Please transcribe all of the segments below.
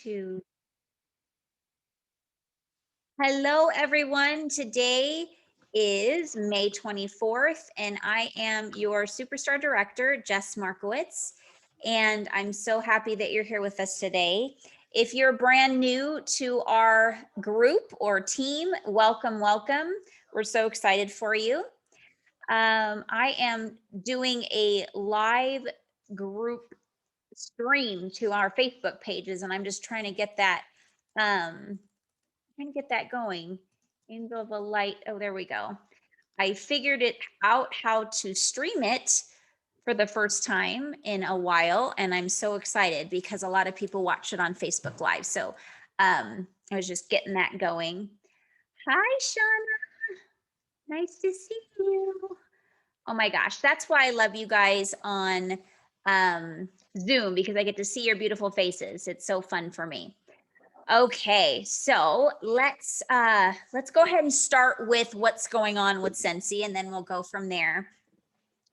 two. Hello, everyone. Today is May 24th, and I am your Superstar Director, Jess Markowitz. And I'm so happy that you're here with us today. If you're brand new to our group or team, welcome, welcome. We're so excited for you. I am doing a live group stream to our Facebook pages, and I'm just trying to get that going. Angel of a light. Oh, there we go. I figured it out how to stream it for the first time in a while, and I'm so excited because a lot of people watch it on Facebook Live. So I was just getting that going. Hi, Shauna. Nice to see you. Oh my gosh, that's why I love you guys on Zoom, because I get to see your beautiful faces. It's so fun for me. Okay, so let's go ahead and start with what's going on with Scentsy, and then we'll go from there.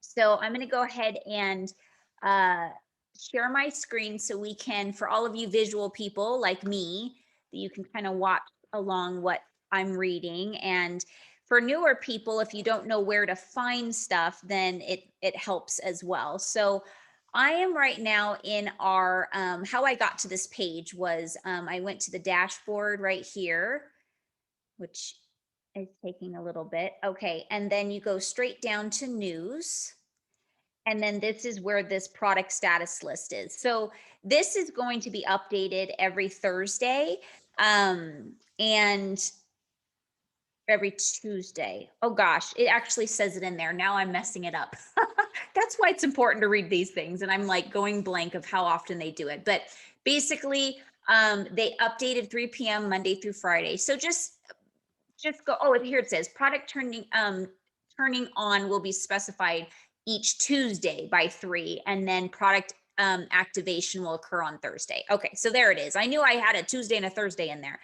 So I'm going to go ahead and share my screen so we can, for all of you visual people like me, that you can kind of watch along what I'm reading. And for newer people, if you don't know where to find stuff, then it helps as well. So I am right now in our, how I got to this page was I went to the dashboard right here, which is taking a little bit. Okay, and then you go straight down to news. And then this is where this product status list is. So this is going to be updated every Thursday and every Tuesday. Oh gosh, it actually says it in there. Now I'm messing it up. That's why it's important to read these things. And I'm like going blank of how often they do it. But basically, they updated 3 p.m. Monday through Friday. So just go, oh, here it says product turning on will be specified each Tuesday by 3, and then product activation will occur on Thursday. Okay, so there it is. I knew I had a Tuesday and a Thursday in there.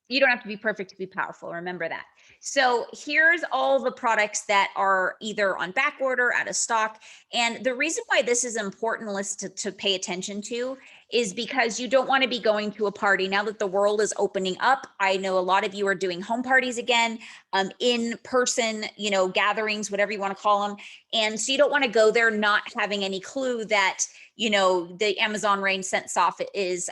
You don't have to be perfect to be powerful. Remember that. So here's all the products that are either on back order, out of stock. And the reason why this is an important list to pay attention to is because you don't want to be going to a party now that the world is opening up. I know a lot of you are doing home parties again, in person, gatherings, whatever you want to call them. And so you don't want to go there not having any clue that, the Amazon rain scent soft is,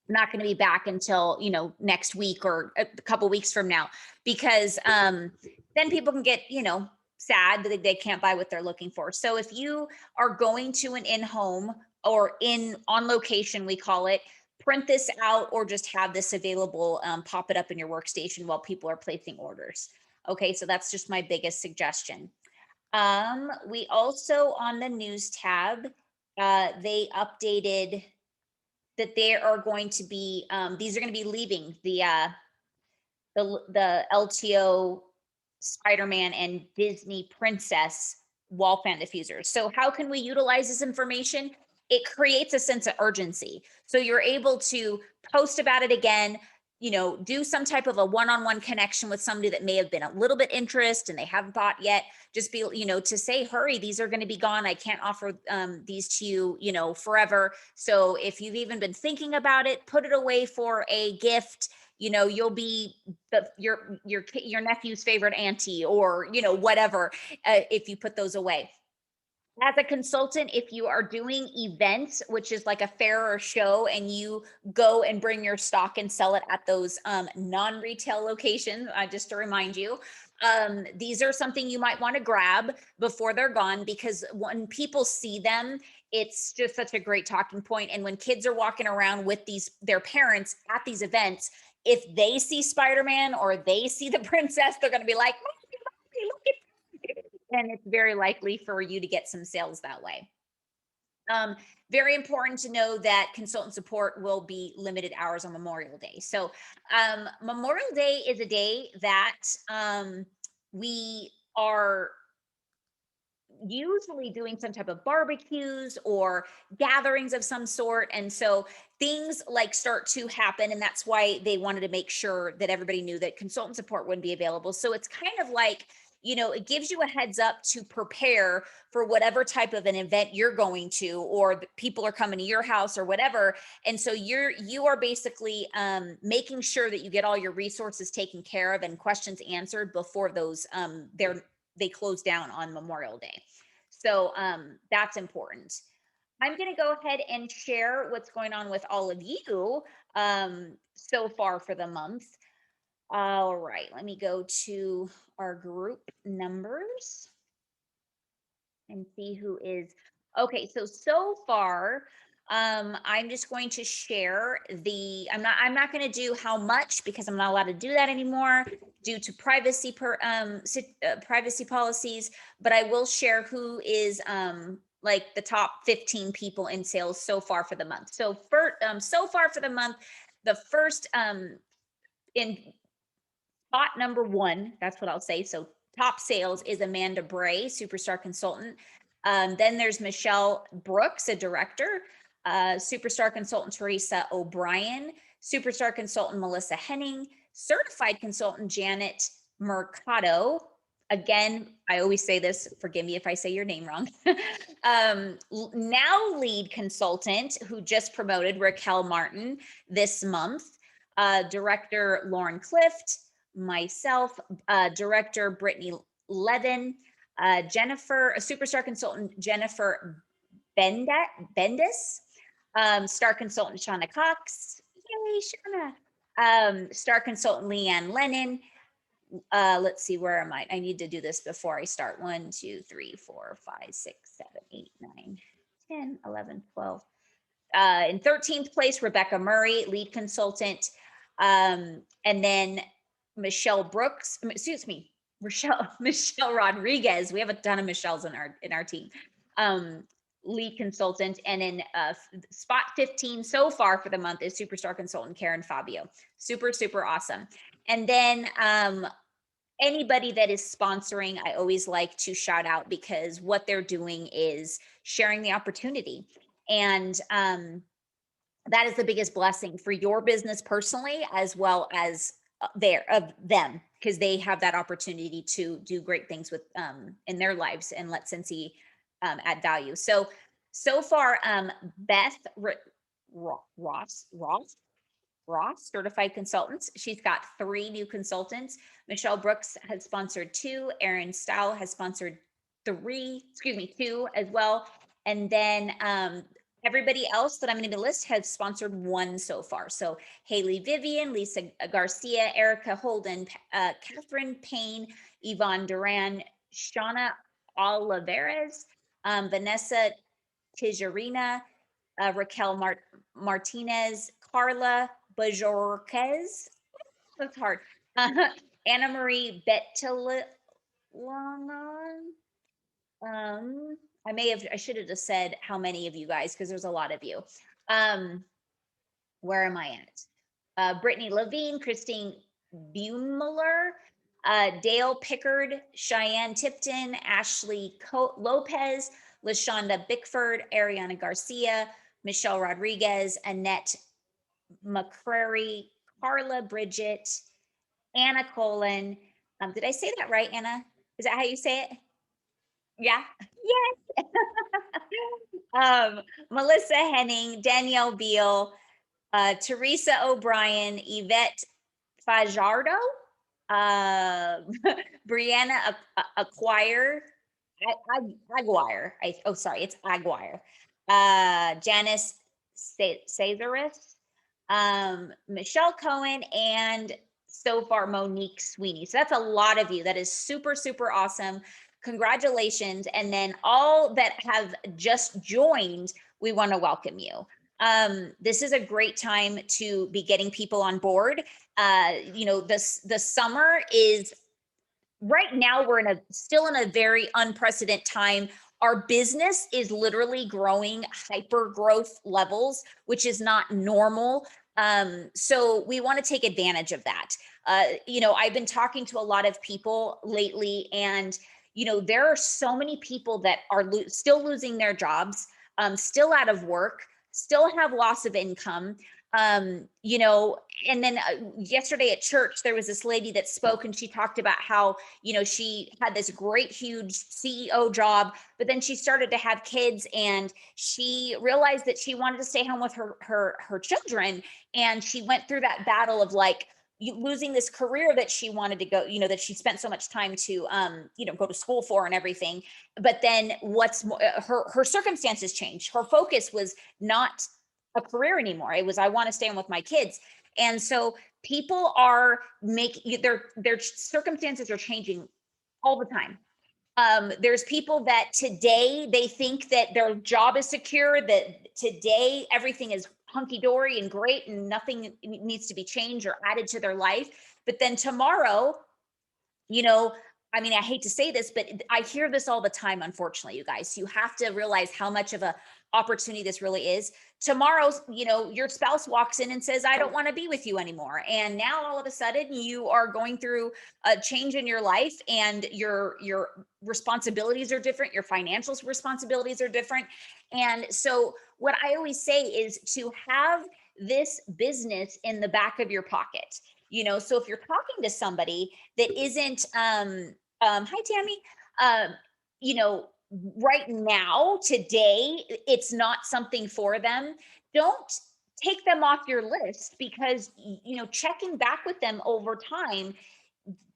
not going to be back until next week or a couple weeks from now, because then people can get sad that they can't buy what they're looking for. So if you are going to an in-home or on location, we call it, print this out or just have this available, pop it up in your workstation while people are placing orders. Okay, so that's just my biggest suggestion. We also, on the news tab, they updated that they are going to be, these are going to be leaving the LTO Spider-Man and Disney Princess wall fan diffusers. So how can we utilize this information? It creates a sense of urgency. So you're able to post about it again, do some type of a one-on-one connection with somebody that may have been a little bit interested and they haven't bought yet. Just be, to say, hurry, these are going to be gone. I can't offer these to you, forever. So if you've even been thinking about it, put it away for a gift. You'll be your nephew's favorite auntie or, whatever, if you put those away. As a consultant, if you are doing events, which is like a fair or show, and you go and bring your stock and sell it at those non-retail locations, just to remind you, these are something you might want to grab before they're gone, because when people see them, it's just such a great talking point. And when kids are walking around with their parents at these events, if they see Spider-Man or they see the princess, they're going to be like, "Mommy, look at," and it's very likely for you to get some sales that way. Very important to know that consultant support will be limited hours on Memorial Day. So Memorial Day is a day that we are usually doing some type of barbecues or gatherings of some sort. And so things like start to happen. And that's why they wanted to make sure that everybody knew that consultant support wouldn't be available. So it's kind of like, it gives you a heads up to prepare for whatever type of an event you're going to, or people are coming to your house or whatever. And so you are basically making sure that you get all your resources taken care of and questions answered before those they close down on Memorial Day. So that's important. I'm going to go ahead and share what's going on with all of you so far for the month. All right, let me go to our group numbers and see who is. Okay, so far, I'm just going to share I'm not going to do how much, because I'm not allowed to do that anymore due to privacy privacy policies, but I will share who is like the top 15 people in sales so far for the month. So so far for the month, the first in spot number one, that's what I'll say. So top sales is Amanda Bray, superstar consultant. Then there's Michelle Brooks, a director. Superstar consultant Teresa O'Brien, superstar consultant Melissa Henning, certified consultant Janet Mercado. Again, I always say this, forgive me if I say your name wrong. Now lead consultant who just promoted, Raquel Martin, this month. Director Lauren Clift, myself, director Brittany Levin, Jennifer, a superstar consultant Jennifer Bendis, star consultant Shauna Cox, yay Shauna, star consultant Leanne Lennon. Let's see, where am I need to do this before I start. 1 2 3 4 5 6 7 8 9 10 11 12. In 13th place, Rebecca Murray, lead consultant. And then Michelle Brooks, excuse me, Michelle Rodriguez. We have a ton of Michelles in our team. Lead consultant. And in spot 15 so far for the month is superstar consultant Karen Fabio. Super, super awesome. And then anybody that is sponsoring, I always like to shout out, because what they're doing is sharing the opportunity. And that is the biggest blessing for your business personally, as well as them, because they have that opportunity to do great things with in their lives and let Scentsy add value. So far, Beth Ross, certified consultants. She's got 3 new consultants. Michelle Brooks has sponsored 2. Erin Stow has sponsored 2 as well. And then everybody else that I'm going to list has sponsored 1 so far. So Haley Vivian, Lisa Garcia, Erica Holden, Catherine Payne, Yvonne Duran, Shauna Oliveras, Vanessa Tijerina, Raquel Martinez, Carla Bajorquez, that's hard, Anna Marie Betalon. I should have just said how many of you guys, because there's a lot of you. Where am I at? Brittany Levine, Christine Bueller, Dale Pickard, Cheyenne Tipton, Ashley Lopez, LaShonda Bickford, Ariana Garcia, Michelle Rodriguez, Annette McCrary, Carla Bridget, Anna Colin. Did I say that right, Anna? Is that how you say it? Yeah. Yes. Melissa Henning, Danielle Beal, Teresa O'Brien, Yvette Fajardo, Brianna Aguirre, it's Aguirre, Janice Cazares, Michelle Cohen, and so far Monique Sweeney. So that's a lot of you. That is super, super awesome. Congratulations. And then all that have just joined, we want to welcome you. This is a great time to be getting people on board. The summer is right now, we're still in a very unprecedented time. Our business is literally growing hyper growth levels, which is not normal. So we want to take advantage of that. I've been talking to a lot of people lately, and there are so many people that are still losing their jobs, still out of work, still have loss of income. You know, and then yesterday at church, there was this lady that spoke and she talked about how, you know, she had this great, huge CEO job, but then she started to have kids and she realized that she wanted to stay home with her children. And she went through that battle of like, losing this career that she wanted to go, you know, that she spent so much time to, you know, go to school for and everything. But then what's more, her circumstances changed. Her focus was not a career anymore. It was, I want to stay home with my kids. And so people are making their circumstances are changing all the time. There's people that today they think that their job is secure, that today everything is hunky dory and great and nothing needs to be changed or added to their life. But then tomorrow, you know, I mean, I hate to say this, but I hear this all the time, unfortunately, you guys. You have to realize how much of a opportunity this really is. Tomorrow, you know, your spouse walks in and says, I don't want to be with you anymore. And now all of a sudden you are going through a change in your life and your responsibilities are different, your financial responsibilities are different. And so what I always say is to have this business in the back of your pocket. You know, so if you're talking to somebody that isn't hi Tammy, you know, right now today it's not something for them, don't take them off your list, because you know, checking back with them over time,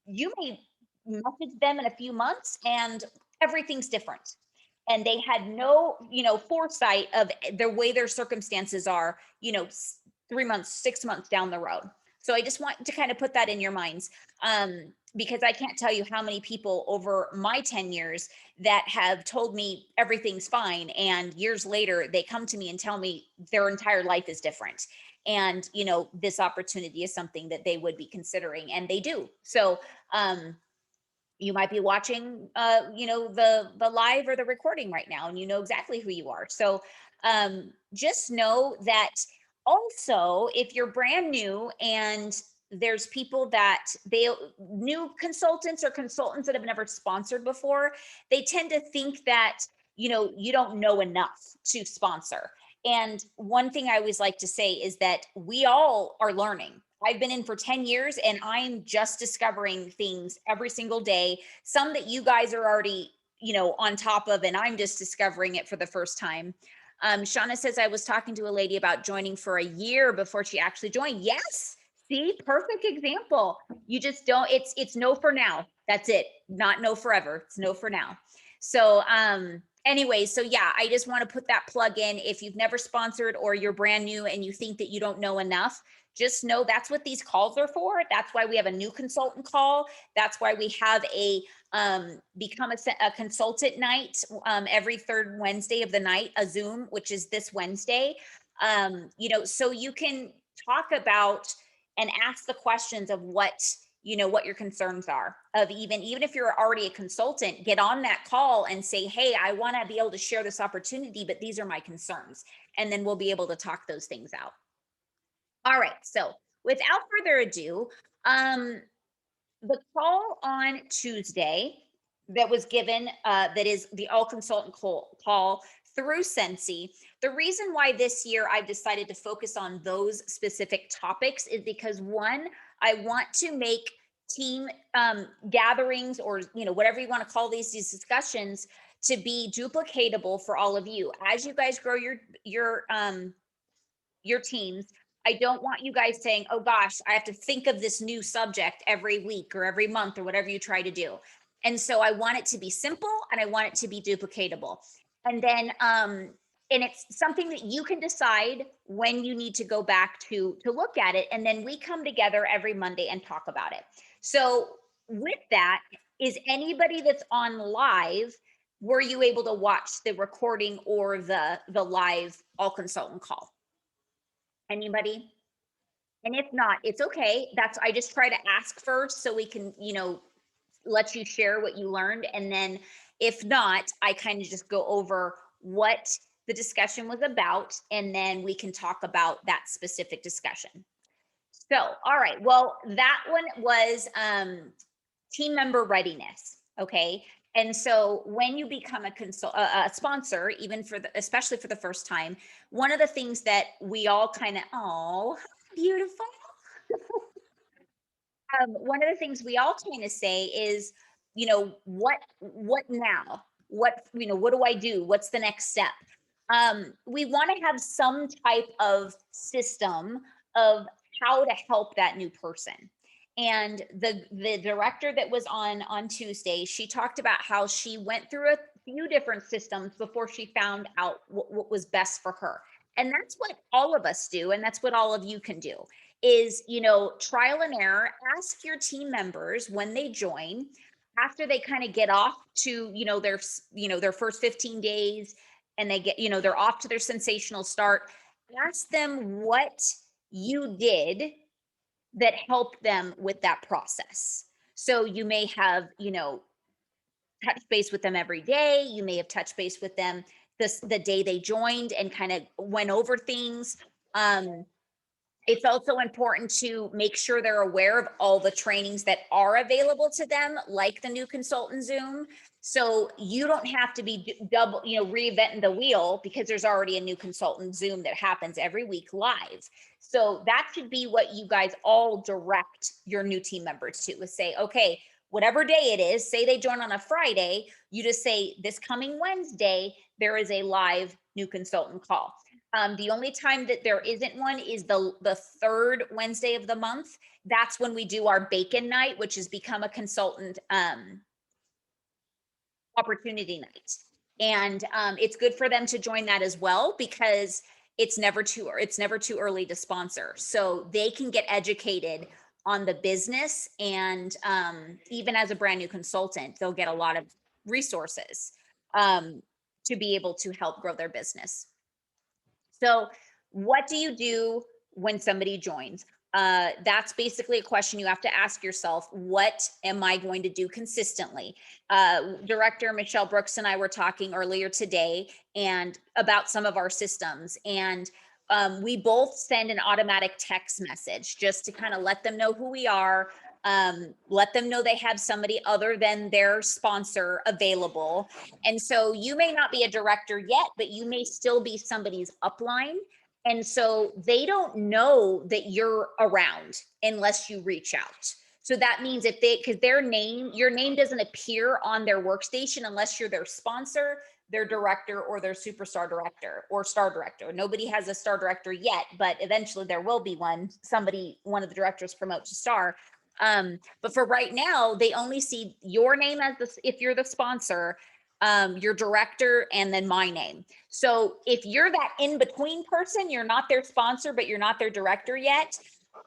you may message them in a few months and everything's different, and they had no, you know, foresight of the way their circumstances are, you know, 3 months, 6 months down the road. So I just want to kind of put that in your minds, because I can't tell you how many people over my 10 years that have told me everything's fine, and years later they come to me and tell me their entire life is different, and you know, this opportunity is something that they would be considering, and they do. So you might be watching you know, the live or the recording right now, and you know exactly who you are. So just know that also, if you're brand new and there's people that they new consultants or consultants that have never sponsored before, they tend to think that, you know, you don't know enough to sponsor. And one thing I always like to say is that we all are learning. I've been in for 10 years and I'm just discovering things every single day. Some that you guys are already, you know, on top of, and I'm just discovering it for the first time. Shauna says, I was talking to a lady about joining for a year before she actually joined. Yes. See, perfect example. You just don't, it's no for now. That's it. Not no forever. It's no for now. So, anyway, so yeah, I just want to put that plug in. If you've never sponsored or you're brand new and you think that you don't know enough, just know that's what these calls are for. That's why we have a new consultant call. That's why we have a become a consultant night every third Wednesday of the night, a Zoom, which is this Wednesday. You know, so you can talk about and ask the questions of what, you know, what your concerns are, of even if you're already a consultant, get on that call and say, hey, I want to be able to share this opportunity, but these are my concerns. And then we'll be able to talk those things out. All right. So without further ado, the call on Tuesday that was given, that is the all consultant call through Scentsy. The reason why this year I've decided to focus on those specific topics is because, one, I want to make team gatherings, or you know, whatever you want to call these discussions, to be duplicatable for all of you as you guys grow your teams. I don't want you guys saying, oh gosh, I have to think of this new subject every week or every month or whatever you try to do. And so I want it to be simple and I want it to be duplicatable. And then and it's something that you can decide when you need to go back to look at it. And then we come together every Monday and talk about it. So with that, is anybody that's on live, were you able to watch the recording or the live all consultant call? Anybody? And if not, it's okay. That's, I just try to ask first so we can, you know, let you share what you learned. And then if not, I kind of just go over what the discussion was about, and then we can talk about that specific discussion. So, all right. Well, that one was team member readiness. Okay. And so when you become a sponsor, even especially for the first time, one of the things that we all kind of, oh, beautiful. One of the things we all kind of say is, what now? What do I do? What's the next step? We want to have some type of system of how to help that new person. And the director that was on Tuesday, she talked about how she went through a few different systems before she found out what was best for her. And that's what all of us do, and that's what all of you can do is, trial and error. Ask your team members when they join, after they kind of get off to, their first 15 days, and they get, they're off to their sensational start. Ask them what you did that helped them with that process. So you may have, touch base with them every day. You may have touched base with them the day they joined and kind of went over things. Um, it's also important to make sure they're aware of all the trainings that are available to them, like the new consultant Zoom. So you don't have to be double, reinventing the wheel, because there's already a new consultant Zoom that happens every week live. So that should be what you guys all direct your new team members to, is say, okay, whatever day it is, say they join on a Friday, you just say, this coming Wednesday, there is a live new consultant call. The only time that there isn't one is the third Wednesday of the month. That's when we do our bacon night, which has become a consultant opportunity night. And it's good for them to join that as well, because it's never too early to sponsor. So they can get educated on the business, and even as a brand new consultant, they'll get a lot of resources to be able to help grow their business. So, what do you do when somebody joins? That's basically a question you have to ask yourself. What am I going to do consistently? Director Michelle Brooks and I were talking earlier today and about some of our systems, and we both send an automatic text message just to kind of let them know who we are, let them know they have somebody other than their sponsor available. And so you may not be a director yet, but you may still be somebody's upline. And so they don't know that you're around unless you reach out. So that means because your name doesn't appear on their workstation unless you're their sponsor, their director, or their superstar director or star director. Nobody has a star director yet, but eventually there will be one. One of the directors promotes to star. But for right now, they only see your name if you're the sponsor, your director, and then my name. So if you're that in-between person, you're not their sponsor, but you're not their director yet,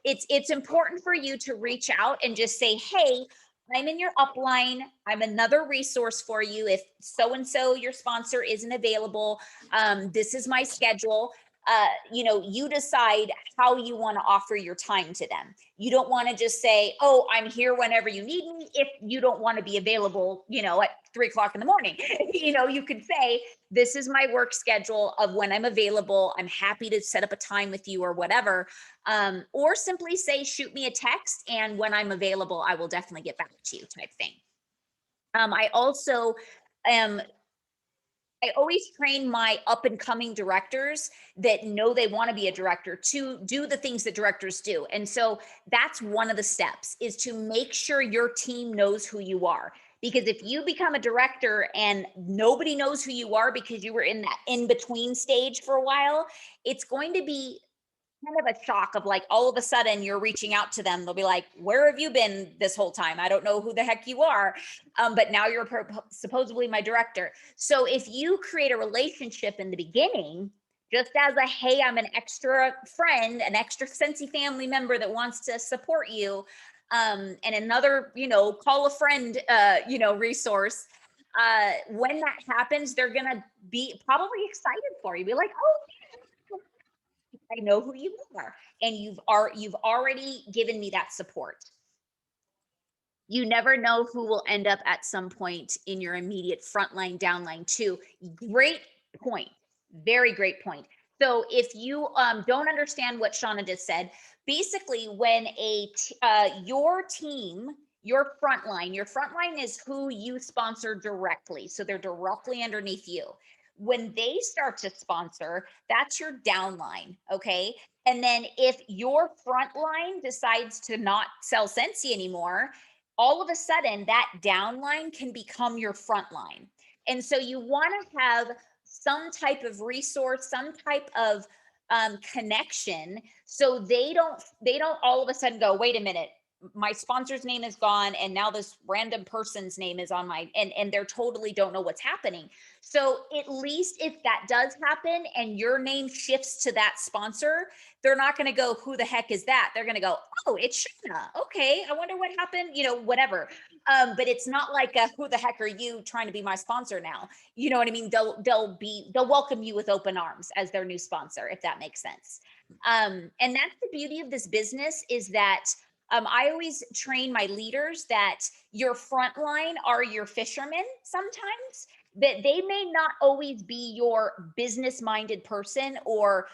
it's important for you to reach out and just say, hey, I'm in your upline. I'm another resource for you. If so-and-so, your sponsor, isn't available, this is my schedule. You decide how you want to offer your time to them. You don't want to just say, oh, I'm here whenever you need me, if you don't want to be available, at 3:00 in the morning. You could say, this is my work schedule of when I'm available. I'm happy to set up a time with you or whatever. Or simply say, shoot me a text, and when I'm available, I will definitely get back to you, type thing. I also I always train my up and coming directors that know they want to be a director to do the things that directors do. And so that's one of the steps, is to make sure your team knows who you are. Because if you become a director and nobody knows who you are because you were in that in between stage for a while, it's going to be kind of a shock of, like, all of a sudden you're reaching out to them. They'll be like, where have you been this whole time? I don't know who the heck you are. But now you're supposedly my director. So if you create a relationship in the beginning, just as a, hey, I'm an extra friend, an extra Scentsy family member that wants to support you, and another, call a friend, resource. When that happens, they're going to be probably excited for you. Be like, oh, I know who you are, and you've already given me that support. You never know who will end up at some point in your immediate frontline, downline too. Great point. Very great point. So if you don't understand what Shauna just said, basically when your team your frontline. Your frontline is who you sponsor directly. So they're directly underneath you. When they start to sponsor, that's your downline. Okay. And then if your frontline decides to not sell Scentsy anymore, all of a sudden that downline can become your frontline. And so you want to have some type of resource, some type of connection, so they don't all of a sudden go, wait a minute, my sponsor's name is gone and now this random person's name is on my, and they're totally don't know what's happening. So at least if that does happen and your name shifts to that sponsor, they're not going to go, who the heck is that? They're going to go, oh, it's Shana. Okay, I wonder what happened, whatever. But it's not like who the heck are you trying to be my sponsor now? You know what I mean? They'll welcome you with open arms as their new sponsor, if that makes sense. And that's the beauty of this business, is that I always train my leaders that your frontline are your fishermen sometimes, that they may not always be your business minded person or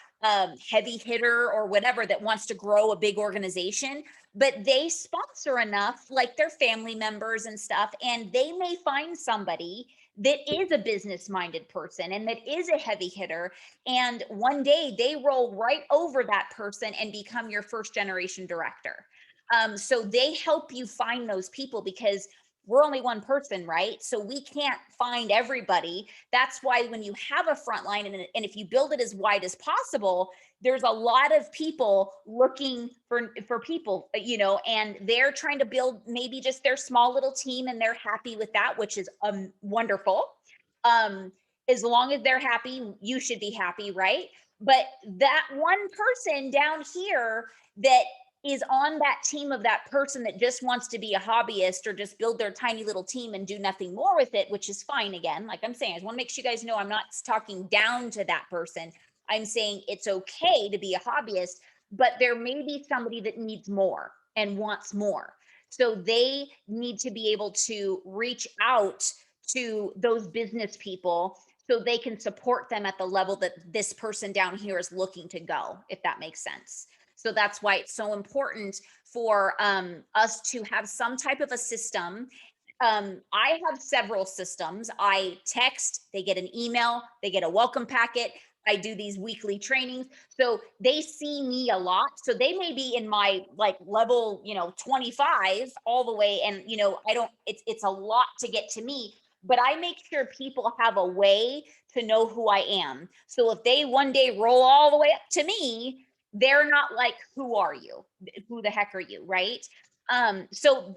heavy hitter or whatever that wants to grow a big organization, but they sponsor enough, like their family members and stuff, and they may find somebody that is a business minded person and that is a heavy hitter. And one day they roll right over that person and become your first generation director. So they help you find those people, because we're only one person, right? So we can't find everybody. That's why when you have a front line, and if you build it as wide as possible, there's a lot of people looking for people, and they're trying to build maybe just their small little team, and they're happy with that, which is wonderful. Um, as long as they're happy, you should be happy, right? But that one person down here that is on that team of that person that just wants to be a hobbyist or just build their tiny little team and do nothing more with it, which is fine. Again, like I'm saying, I just want to make sure you guys know I'm not talking down to that person. I'm saying it's okay to be a hobbyist, but there may be somebody that needs more and wants more. So they need to be able to reach out to those business people so they can support them at the level that this person down here is looking to go, if that makes sense. So that's why it's so important for us to have some type of a system. I have several systems. I text, they get an email, they get a welcome packet. I do these weekly trainings. So they see me a lot. So they may be in my like level, 25 all the way. And, it's a lot to get to me, but I make sure people have a way to know who I am. So if they one day roll all the way up to me, they're not like, who are you? Who the heck are you? Right. So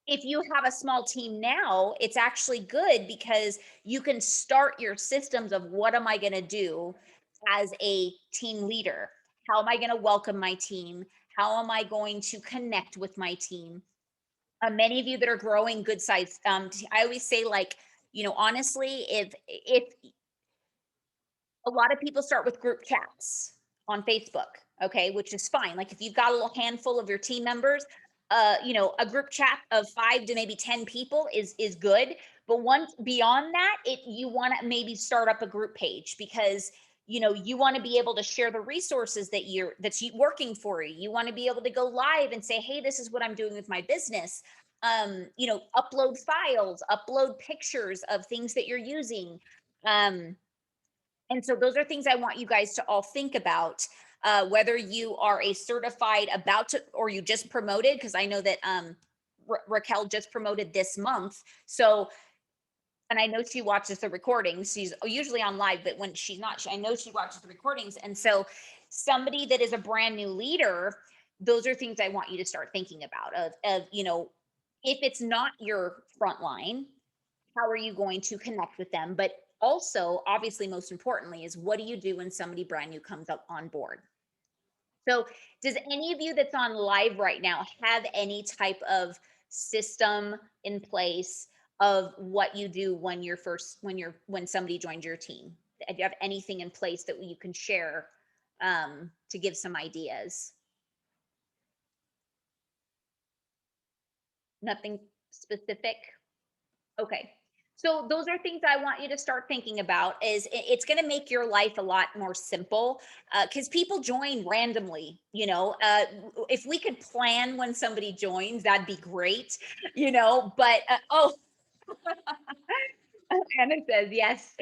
if you have a small team now, it's actually good because you can start your systems of what am I going to do as a team leader? How am I going to welcome my team? How am I going to connect with my team? Many of you that are growing good size, I always say, like, honestly, if a lot of people start with group chats on Facebook, okay, which is fine. Like if you've got a little handful of your team members, a group chat of 5 to maybe 10 people is good. But once beyond that, you want to maybe start up a group page, because you want to be able to share the resources that's working for you. You want to be able to go live and say, hey, this is what I'm doing with my business. Upload files, upload pictures of things that you're using. And so those are things I want you guys to all think about, whether you are a certified about to, or you just promoted, because I know that Raquel just promoted this month. So, and I know she watches the recordings. She's usually on live, but when she's not, I know she watches the recordings. And so somebody that is a brand new leader, those are things I want you to start thinking about if it's not your front line, how are you going to connect with them? But also, obviously, most importantly, is what do you do when somebody brand new comes up on board? So, does any of you that's on live right now have any type of system in place of what you do when somebody joins your team? Do you have anything in place that you can share to give some ideas? Nothing specific? Okay. So those are things I want you to start thinking about. Is it's going to make your life a lot more simple, because people join randomly. If we could plan when somebody joins, that'd be great. But oh, Anna says yes.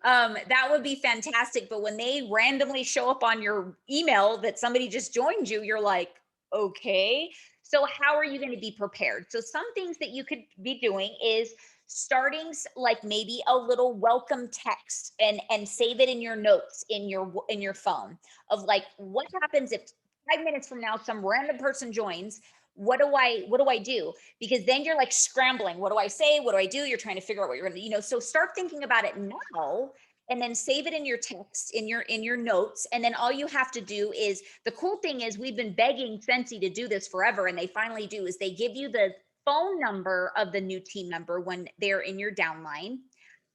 That would be fantastic. But when they randomly show up on your email that somebody just joined you, you're like, okay. So how are you going to be prepared? So some things that you could be doing is starting like maybe a little welcome text, and save it in your notes in your phone, of like, what happens if 5 minutes from now some random person joins? What do I do? Because then you're like scrambling. What do I say? What do I do? You're trying to figure out what you're going to, so start thinking about it now, and then save it in your text, in your notes. And then all you have to do is, the cool thing is, we've been begging Scentsy to do this forever, and they finally do, is they give you the phone number of the new team member when they're in your downline,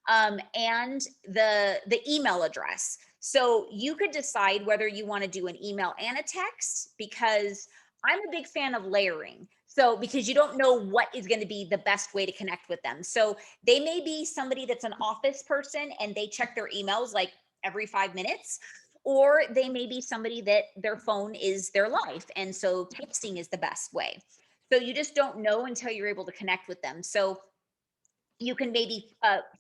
and the email address. So you could decide whether you want to do an email and a text, because I'm a big fan of layering. So, because you don't know what is going to be the best way to connect with them. So they may be somebody that's an office person and they check their emails like every 5 minutes, or they may be somebody that their phone is their life. And so texting is the best way. So you just don't know until you're able to connect with them. So you can maybe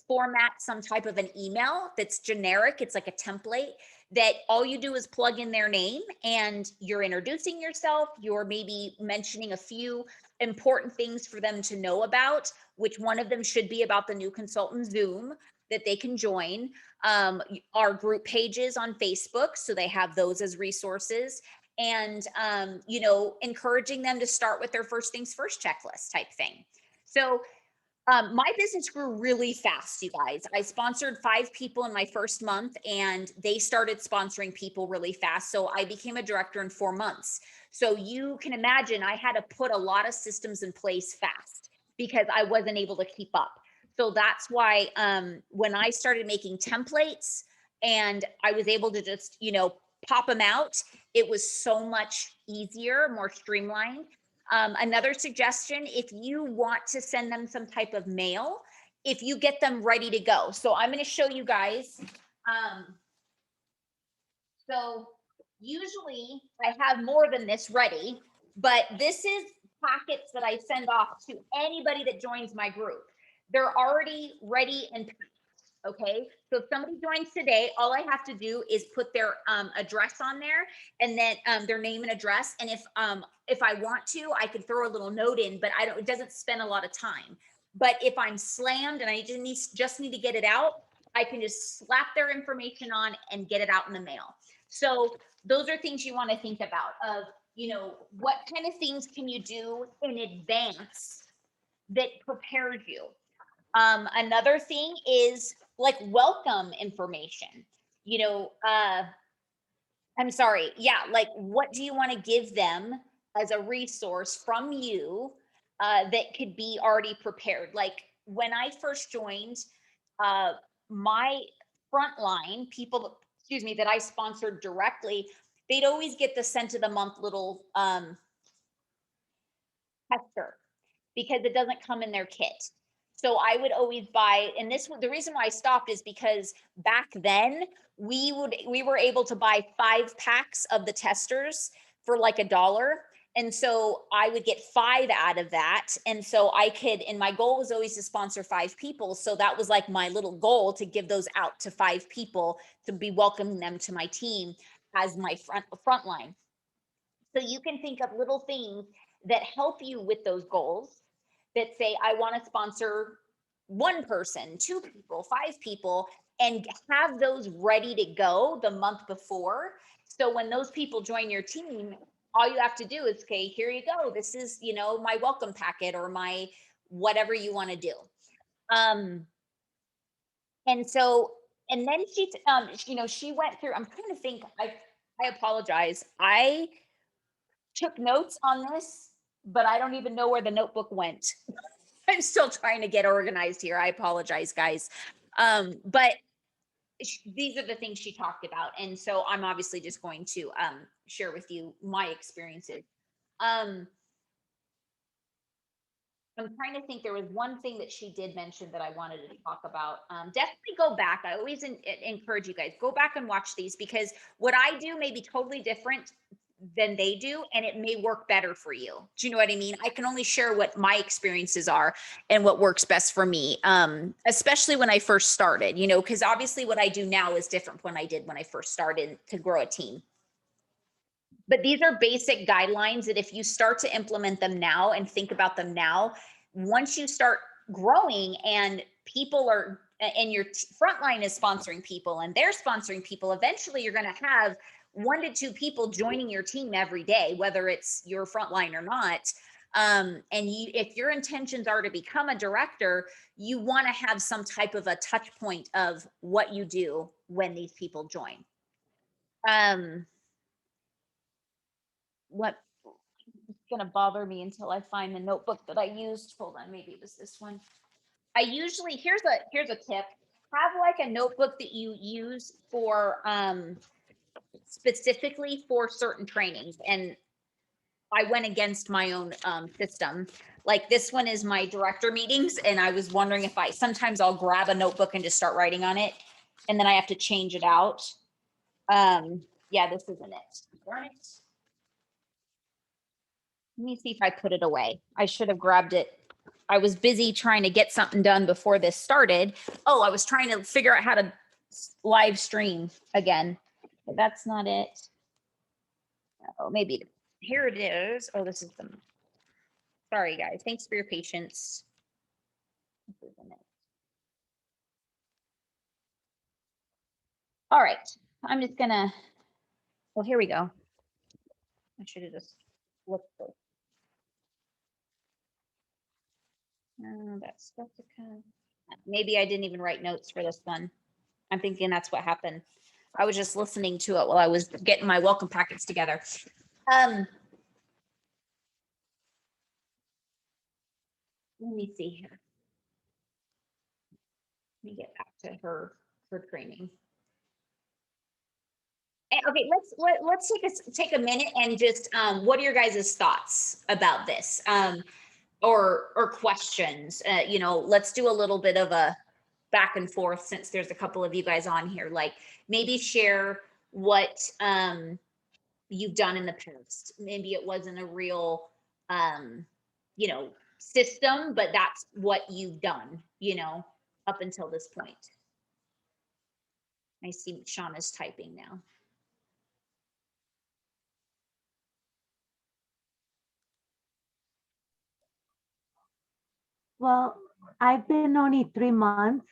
format some type of an email that's generic. It's like a template that all you do is plug in their name, and you're introducing yourself. You're maybe mentioning a few important things for them to know about, which one of them should be about the new consultant Zoom that they can join. Our group pages on Facebook, so they have those as resources. And, encouraging them to start with their first things first checklist type thing. So my business grew really fast, you guys. I sponsored 5 people in my first month, and they started sponsoring people really fast. So I became a director in 4 months. So you can imagine I had to put a lot of systems in place fast, because I wasn't able to keep up. So that's why when I started making templates and I was able to just, pop them out, it was so much easier, more streamlined. Another suggestion, if you want to send them some type of mail, if you get them ready to go. So I'm going to show you guys. Um, so usually I have more than this ready, but this is packets that I send off to anybody that joins my group. They're already ready and packed. Okay, so if somebody joins today, all I have to do is put their address on there, and then their name and address. And if I want to, I could throw a little note in, but I don't. It doesn't spend a lot of time. But if I'm slammed and I just need to get it out, I can just slap their information on and get it out in the mail. So those are things you want to think about. Of what kind of things can you do in advance that prepares you. Another thing is like welcome information. I'm sorry. Yeah, like what do you want to give them as a resource from you that could be already prepared? Like when I first joined, uh, my frontline people, excuse me, that I sponsored directly, they'd always get the scent of the month little tester, because it doesn't come in their kit. So I would always buy, and the reason why I stopped is because back then we were able to buy 5 packs of the testers for like $1. And so I would get 5 out of that. And so and my goal was always to sponsor 5 people. So that was like my little goal, to give those out to 5 people, to be welcoming them to my team as my front line. So you can think of little things that help you with those goals, that say, I want to sponsor 1 person, 2 people, 5 people, and have those ready to go the month before. So when those people join your team, all you have to do is, okay, here you go. This is, my welcome packet, or my whatever you want to do. Um, and so, and then she went through, I'm trying to think, I apologize. I took notes on this, but I don't even know where the notebook went. I'm still trying to get organized here. I apologize, guys. But these are the things she talked about. And so I'm obviously just going to share with you my experiences. Um, I'm trying to think. There was one thing that she did mention that I wanted to talk about. Definitely go back. I always encourage you guys, go back and watch these, because what I do may be totally different than they do, and it may work better for you. Do you know what I mean? I can only share what my experiences are and what works best for me. Especially when I first started, you know, because obviously what I do now is different from what I did when I first started to grow a team. But these are basic guidelines that if you start to implement them now and think about them now, once you start growing and people are, and your front line is sponsoring people and they're sponsoring people, eventually you're going to have 1 to 2 people joining your team every day, whether it's your front line or not. And if your intentions are to become a director, you want to have some type of a touch point of what you do when these people join. What Gonna bother me until I find the notebook that I used. Hold on, maybe it was this one. I usually, here's a tip. Have like a notebook that you use for specifically for certain trainings. And I went against my own system. Like this one is my director meetings, and I was wondering if sometimes I'll grab a notebook and just start writing on it, and then I have to change it out. Yeah, this isn't it. Darn it. Let me see if I put it away. I should have grabbed it. I was busy trying to get something done before this started. Oh, I was trying to figure out how to live stream again. But that's not it. Oh, maybe here it is. Oh, this is the. Sorry, guys. Thanks for your patience. All right. I'm just gonna. Well, here we go. I should have just looked for. That's Jessica. Maybe I didn't even write notes for this one. I'm thinking that's what happened. I was just listening to it while I was getting my welcome packets together. Let me see here. Let me get back to her training. Okay, let's take a minute and just what are your guys' thoughts about this? Or questions. You know, let's do a little bit of a back and forth since there's a couple of you guys on here. Like maybe share what you've done in the past. Maybe it wasn't a real you know, system, but that's what you've done, you know, up until this point. I see Sean is typing now. Well, I've been only 3 months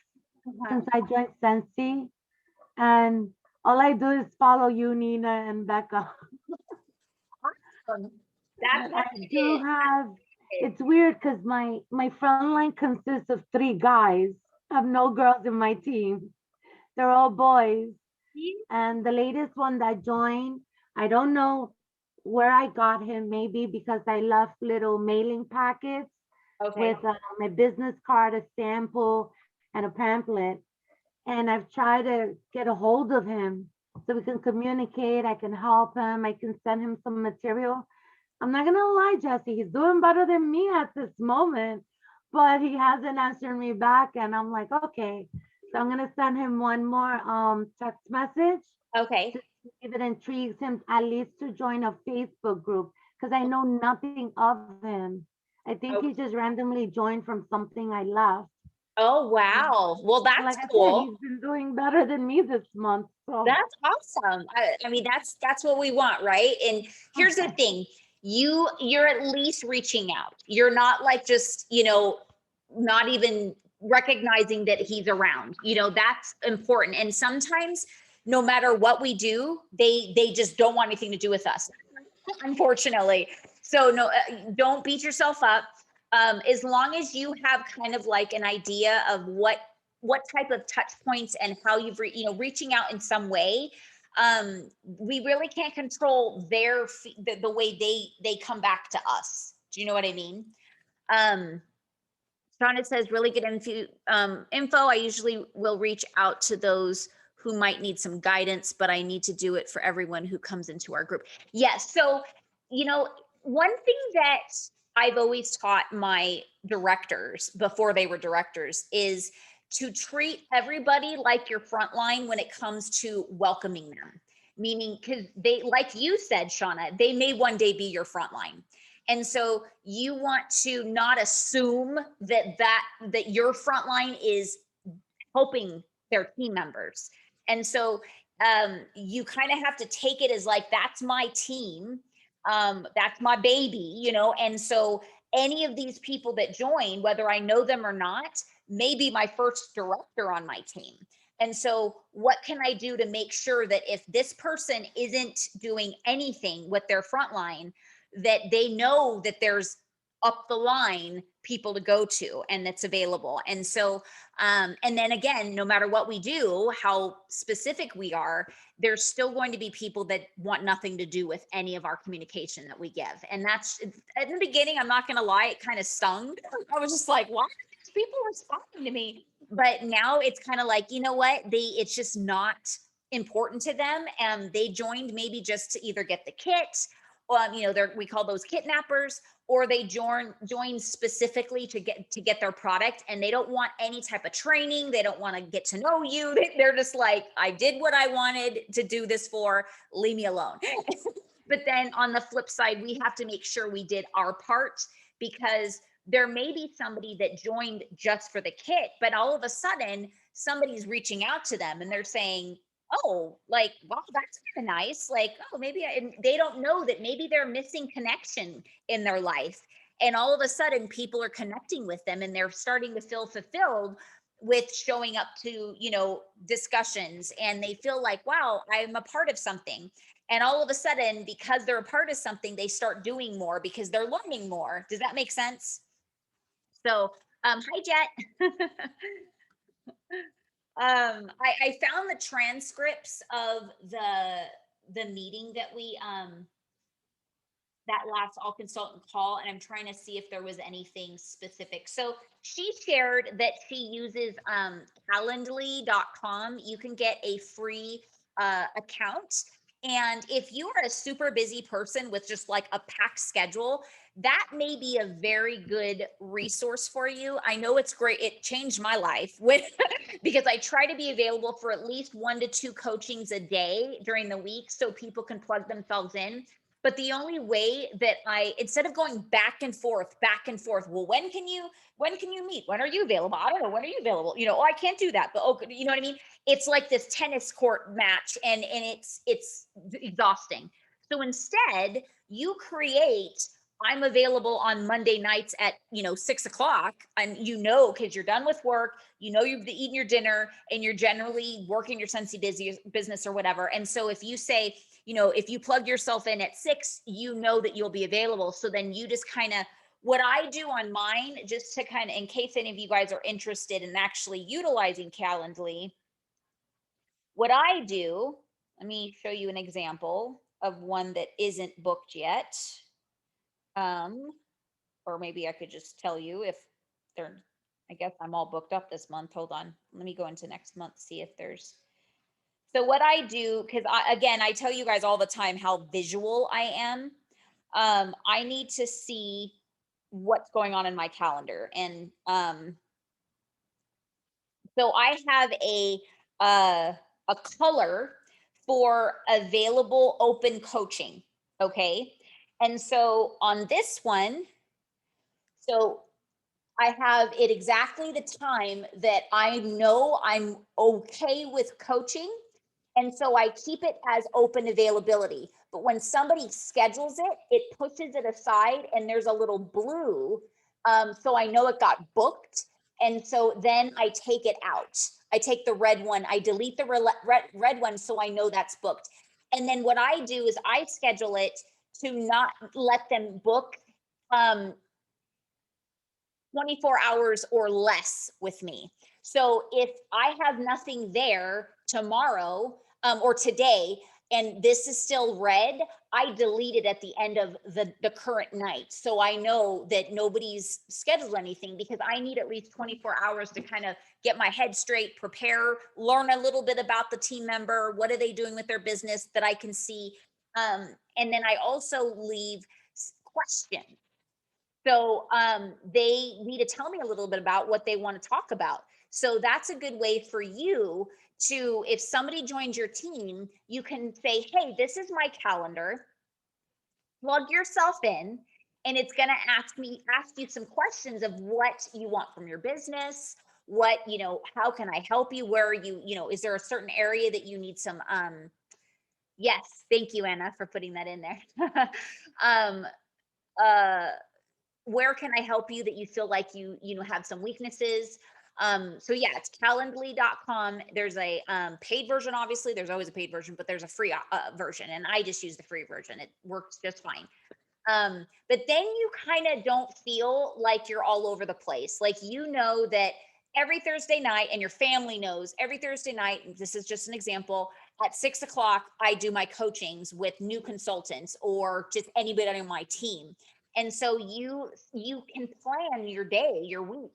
since I joined Scentsy, and all I do is follow you, Nina and Becca. That's what I do have. It's weird because my front line consists of 3 guys. I have no girls in my team. They're all boys. And the latest one that joined, I don't know where I got him. Maybe because I left little mailing packets Okay. with my business card, a sample, and a pamphlet. And I've tried to get a hold of him so we can communicate. I can help him. I can send him some material. I'm not gonna lie, Jesse, he's doing better than me at this moment, but he hasn't answered me back. And I'm like, okay, so I'm gonna send him one more text message Okay. to see if it intrigues him at least to join a Facebook group because I know nothing of him. I think he just randomly joined from something I left. Oh, wow. Well, that's Like I said, cool. he's been doing better than me this month. So That's awesome. I mean, that's what we want, right? And here's the thing. You're at least reaching out. You're not like just, you know, not even recognizing that he's around. You know, that's important. And sometimes no matter what we do, they just don't want anything to do with us. Unfortunately. So no, don't beat yourself up. As long as you have kind of like an idea of what type of touch points and how you've you know, reaching out in some way, we really can't control the way they come back to us. Do you know what I mean? Shauna says really good info. I usually will reach out to those who might need some guidance, but I need to do it for everyone who comes into our group. Yes. So, you know, one thing that I've always taught my directors before they were directors is to treat everybody like your front line when it comes to welcoming them. Meaning, because they, like you said, Shauna, they may one day be your front line. And so you want to not assume that your front line is helping their team members. And so you kind of have to take it as like, that's my team. That's my baby, And so any of these people that join, whether I know them or not, may be my first director on my team. And so, what can I do to make sure that if this person isn't doing anything with their front line, that they know that there's up the line people to go to and that's available. And so and then again, no matter what we do, how specific we are, there's still going to be people that want nothing to do with any of our communication that we give. And that's at the beginning, I'm not going to lie, it kind of stung. I was just like, why are these people responding to me? But now it's kind of like, you know what? It's just not important to them. And they joined maybe just to either get the kit, we call those kidnappers, or they join specifically to get their product, and they don't want any type of training. They don't want to get to know you. They're just like, I did what I wanted to do this for, leave me alone. But then on the flip side, we have to make sure we did our part, because there may be somebody that joined just for the kit, but all of a sudden somebody's reaching out to them and they're saying, oh, like, wow, that's kind of nice. Like, oh, and they don't know that maybe they're missing connection in their life. And all of a sudden, people are connecting with them and they're starting to feel fulfilled with showing up to, discussions. And they feel like, wow, I'm a part of something. And all of a sudden, because they're a part of something, they start doing more because they're learning more. Does that make sense? So, hi, Jet. I found the transcripts of the meeting that we that last all consultant call, and I'm trying to see if there was anything specific. So she shared that she uses calendly.com. You can get a free account. And if you are a super busy person with just like a packed schedule, that may be a very good resource for you. I know it's great. It changed my life with because I try to be available for at least 1 to 2 coachings a day during the week so people can plug themselves in. But the only way that instead of going back and forth, well, when can you meet? When are you available? I don't know. When are you available? Oh, I can't do that. But you know what I mean? It's like this tennis court match, and it's exhausting. So instead, you create, I'm available on Monday nights at 6 o'clock, and because you're done with work, you've eaten your dinner, and you're generally working your Scentsy business or whatever. And so if you say, if you plug yourself in at 6, that you'll be available. So then you just kind of, what I do on mine, just to kind of, in case any of you guys are interested in actually utilizing Calendly, what I do, let me show you an example of one that isn't booked yet. Or maybe I could just tell you if they're, I guess I'm all booked up this month. Hold on. Let me go into next month, see if there's. So what I do, because I tell you guys all the time how visual I am. I need to see what's going on in my calendar. And so I have a color for available open coaching. Okay. And so on this one, so I have it exactly the time that I know I'm okay with coaching. And so I keep it as open availability. But when somebody schedules it, it pushes it aside and there's a little blue. So I know it got booked. And so then I take it out. I take the red one, I delete the red one so I know that's booked. And then what I do is I schedule it to not let them book 24 hours or less with me. So if I have nothing there tomorrow or today, and this is still red, I delete it at the end of the current night. So I know that nobody's scheduled anything, because I need at least 24 hours to kind of get my head straight, prepare, learn a little bit about the team member. What are they doing with their business that I can see? And then I also leave questions. So they need to tell me a little bit about what they want to talk about. So that's a good way for you to, if somebody joins your team, you can say, hey, this is my calendar, plug yourself in, and it's going to ask you some questions of what you want from your business, what, how can I help you, where are you, is there a certain area that you need some yes, thank you, Anna, for putting that in there. um uh where can I help you that you feel like you have some weaknesses. So yeah, it's calendly.com. There's a paid version. Obviously there's always a paid version, but there's a free version, and I just use the free version. It works just fine. But then you kind of don't feel like you're all over the place. Like, that every Thursday night, and your family knows every Thursday night, this is just an example, at 6 o'clock, I do my coachings with new consultants or just anybody on my team. And so you can plan your day, your week.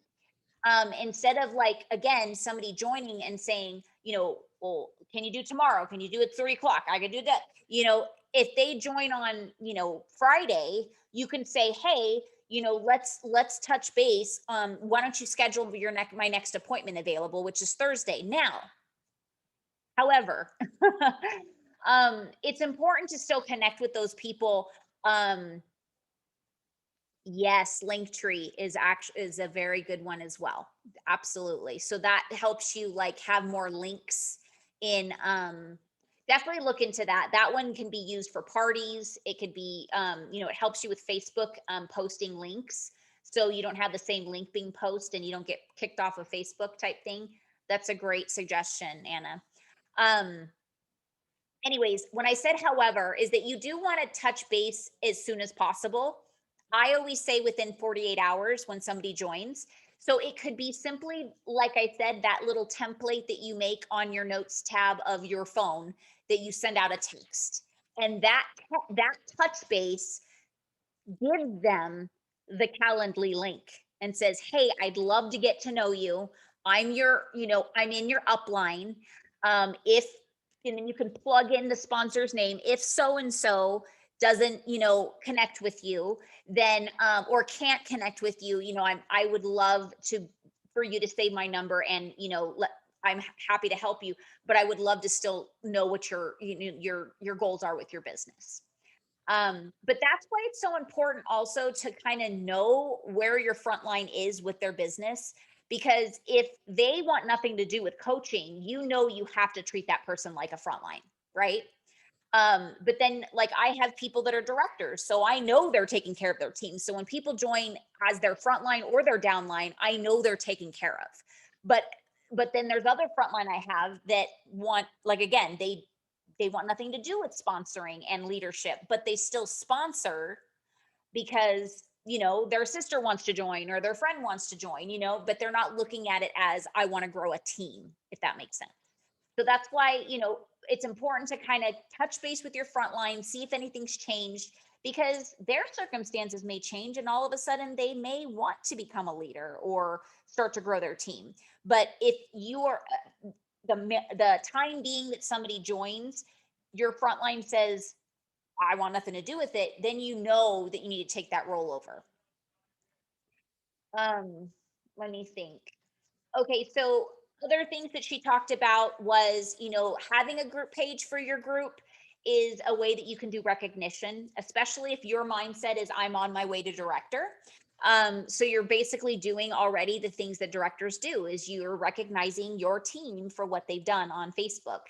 Instead of, like, again, somebody joining and saying, well, can you do tomorrow? Can you do it 3 o'clock? I can do that. If they join on, Friday, you can say, hey, let's touch base. Why don't you schedule my next appointment available, which is Thursday now. However, it's important to still connect with those people. Yes, Linktree is a very good one as well. Absolutely. So that helps you, like, have more links in. Definitely look into that. That one can be used for parties. It could be, it helps you with Facebook posting links. So you don't have the same link being posted and you don't get kicked off of Facebook type thing. That's a great suggestion, Anna. Anyways, when I said, however, is that you do want to touch base as soon as possible. I always say within 48 hours when somebody joins. So it could be simply, like I said, that little template that you make on your notes tab of your phone that you send out a text. And that touch base gives them the Calendly link and says, hey, I'd love to get to know you. I'm in your upline. If And then you can plug in the sponsor's name. If so and so doesn't, connect with you, then or can't connect with you, I would love for you to save my number, and I'm happy to help you, but I would love to still know what your goals are with your business. But that's why it's so important also to kind of know where your front line is with their business. Because if they want nothing to do with coaching, you have to treat that person like a frontline, right? But then, like, I have people that are directors, so I know they're taking care of their team. So when people join as their frontline or their downline, I know they're taken care of. But then there's other frontline I have that want, like, again, they want nothing to do with sponsoring and leadership, but they still sponsor because their sister wants to join or their friend wants to join, but they're not looking at it as, I want to grow a team, if that makes sense. So that's why, it's important to kind of touch base with your front line, see if anything's changed, because their circumstances may change and all of a sudden they may want to become a leader or start to grow their team. But if you are the time being that somebody joins, your front line says, I want nothing to do with it, then you know that you need to take that role over. Let me think. Okay, so other things that she talked about was, having a group page for your group is a way that you can do recognition, especially if your mindset is, I'm on my way to director. So you're basically doing already the things that directors do, is you're recognizing your team for what they've done on Facebook.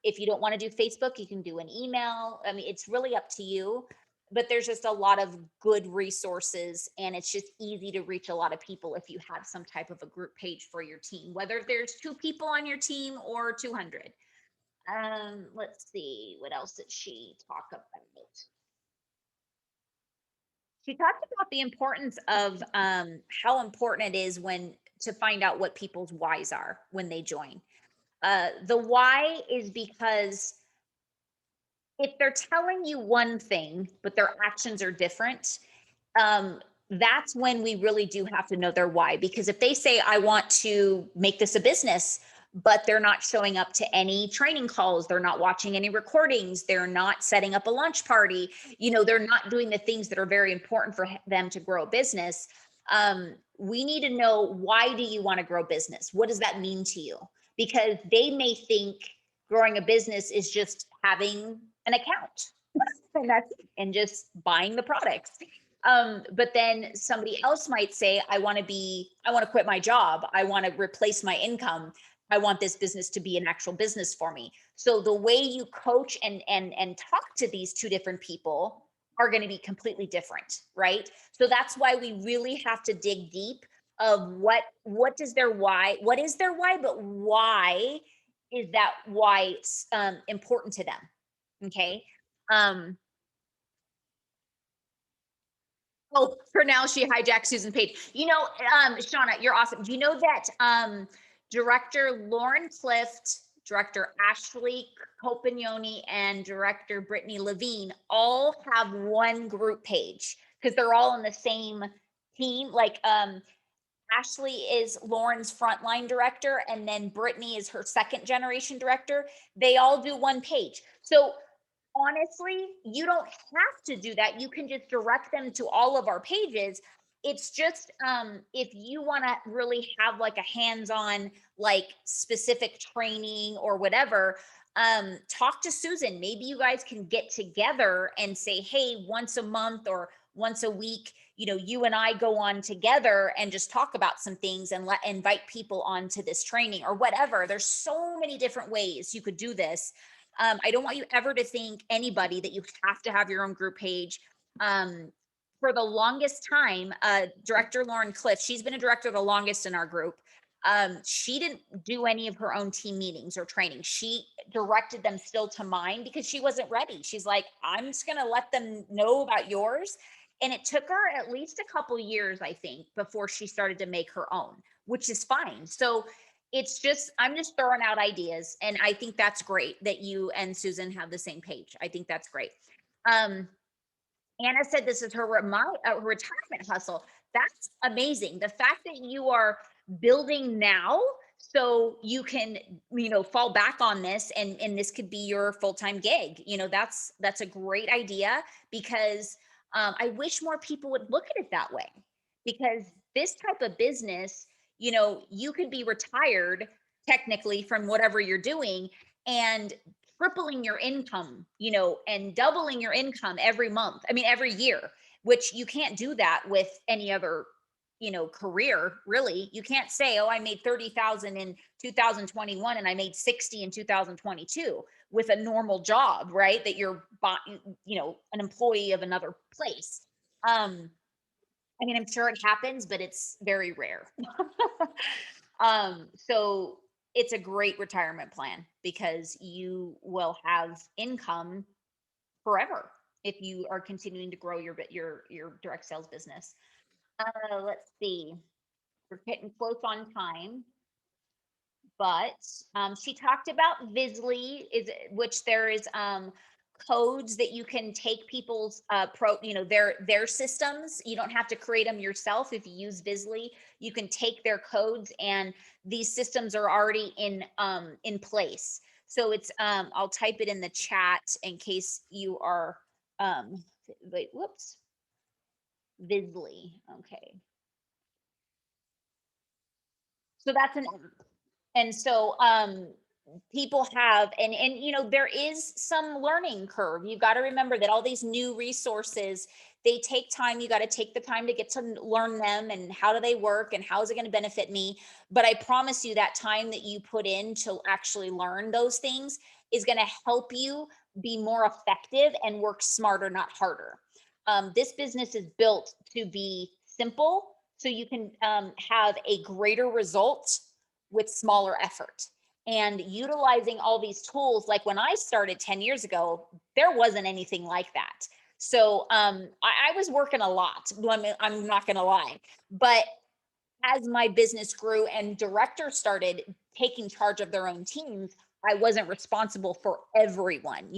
If you don't want to do Facebook, you can do an email. I mean, it's really up to you, but there's just a lot of good resources, and it's just easy to reach a lot of people if you have some type of a group page for your team, whether there's 2 people on your team or 200. Let's see, what else did she talk about? She talked about the importance of how important it is to find out what people's whys are when they join. The why is because if they're telling you one thing, but their actions are different, that's when we really do have to know their why. Because if they say, I want to make this a business, but they're not showing up to any training calls. They're not watching any recordings. They're not setting up a lunch party. They're not doing the things that are very important for them to grow a business. We need to know, why do you want to grow business? What does that mean to you? Because they may think growing a business is just having an account and just buying the products. But then somebody else might say, I want to quit my job. I want to replace my income. I want this business to be an actual business for me. So the way you coach and talk to these two different people are going to be completely different, right? So that's why we really have to dig deep of what is their why, but why is that why important to them? Okay. Oh, for now, she hijacked Susan Page. Shauna, you're awesome. Do you know that Director Lauren Clift, Director Ashley Copignoni, and Director Brittany Levine all have one group page because they're all in the same team? Like Ashley is Lauren's frontline director, and then Brittany is her second generation director. They all do one page. So honestly, you don't have to do that. You can just direct them to all of our pages. It's just if you want to really have like a hands-on, like specific training or whatever, talk to Susan. Maybe you guys can get together and say, hey, once a month or once a week, you and I go on together and just talk about some things and invite people onto this training or whatever. There's so many different ways you could do this. I don't want you ever to think, anybody, that you have to have your own group page. For the longest time, Director Lauren Cliff, she's been a director the longest in our group. She didn't do any of her own team meetings or training. She directed them still to mine because she wasn't ready. She's like, I'm just going to let them know about yours. And it took her at least a couple years, I think, before she started to make her own, which is fine. So I'm just throwing out ideas. And I think that's great that you and Susan have the same page. I think that's great. Anna said this is her retirement hustle. That's amazing. The fact that you are building now so you can, fall back on this and this could be your full-time gig. That's a great idea, because I wish more people would look at it that way, because this type of business, you could be retired technically from whatever you're doing and tripling your income, and doubling your income every month. I mean, every year, which you can't do that with any other, career, really. You can't say, oh, I made 30,000 in 2021 and I made 60 in 2022 with a normal job, right? That you're, an employee of another place. I mean, I'm sure it happens, but it's very rare. So it's a great retirement plan because you will have income forever if you are continuing to grow your direct sales business. Let's see. We're getting close on time, but she talked about Visly, which there is codes that you can take people's their systems. You don't have to create them yourself. If you use Visly, you can take their codes, and these systems are already in place. So it's I'll type it in the chat in case you are wait, whoops. Visly. Okay. So that's an app. And so people have, and there is some learning curve. You got to remember that all these new resources, they take time. You got to take the time to get to learn them, and how do they work, and how is it going to benefit me. But I promise you, that time that you put in to actually learn those things is going to help you be more effective and work smarter, not harder. This business is built to be simple, so you can have a greater result with smaller effort. And utilizing all these tools, like when I started 10 years ago, there wasn't anything like that. So I was working a lot. I'm not going to lie. But as my business grew and directors started taking charge of their own teams, I wasn't responsible for everyone,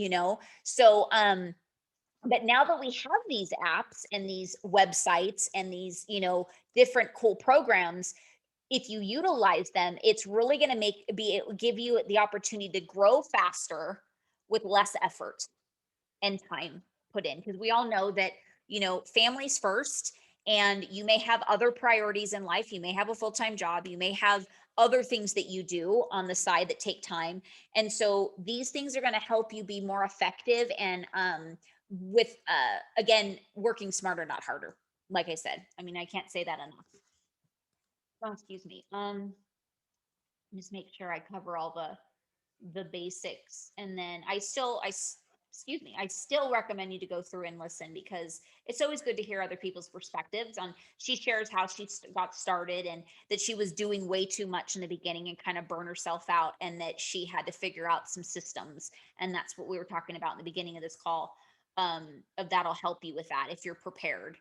So, but now that we have these apps and these websites and these, different cool programs, if you utilize them, it's really going to give you the opportunity to grow faster with less effort and time put in, because we all know that, family's first, and you may have other priorities in life. You may have a full-time job, you may have other things that you do on the side that take time, and so these things are going to help you be more effective, and with again, working smarter, not harder. Like I said, I mean, I can't say that enough. Oh, excuse me. Just make sure I cover all the basics, and then excuse me, I still recommend you to go through and listen, because it's always good to hear other people's perspectives on. She shares how she got started, and that she was doing way too much in the beginning and kind of burn herself out, and that she had to figure out some systems, and that's what we were talking about in the beginning of this call. Of that'll help you with that if you're prepared,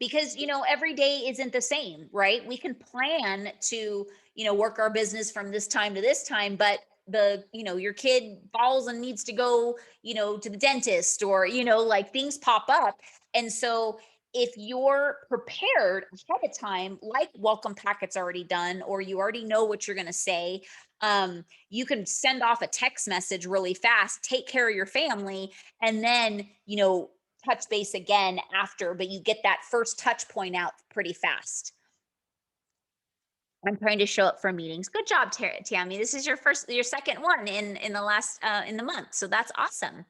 because every day isn't the same, right? We can plan to work our business from this time to this time, but your kid falls and needs to go to the dentist, or like things pop up. And so if you're prepared ahead of time, like welcome packets already done, or you already know what you're going to say, you can send off a text message really fast, take care of your family, and then touch base again after, but you get that first touch point out pretty fast. I'm trying to show up for meetings. Good job, Tammy. This is your second one in the last in the month, so that's awesome.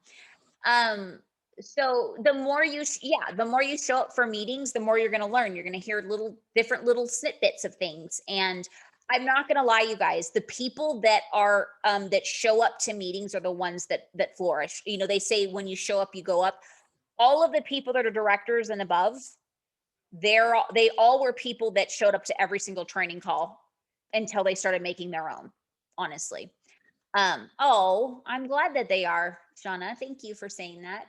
So the more you show up for meetings, the more you're going to learn. You're going to hear different little snippets of things. And I'm not going to lie, you guys, the people that are that show up to meetings are the ones that flourish. They say when you show up, you go up. All of the people that are directors and above, they all were people that showed up to every single training call until they started making their own, honestly. Oh, I'm glad that they are, Shauna. Thank you for saying that.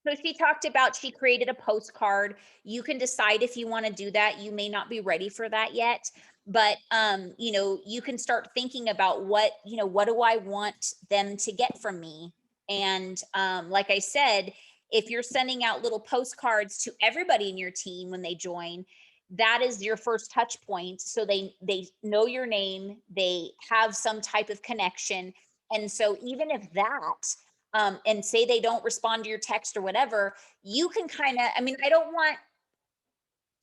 So she talked about, she created a postcard. You can decide if you want to do that. You may not be ready for that yet, but you can start thinking about what do I want them to get from me? And like I said, if you're sending out little postcards to everybody in your team when they join, that is your first touch point. So they know your name, they have some type of connection. And so even if that and say they don't respond to your text or whatever, you can kind of, I mean, I don't want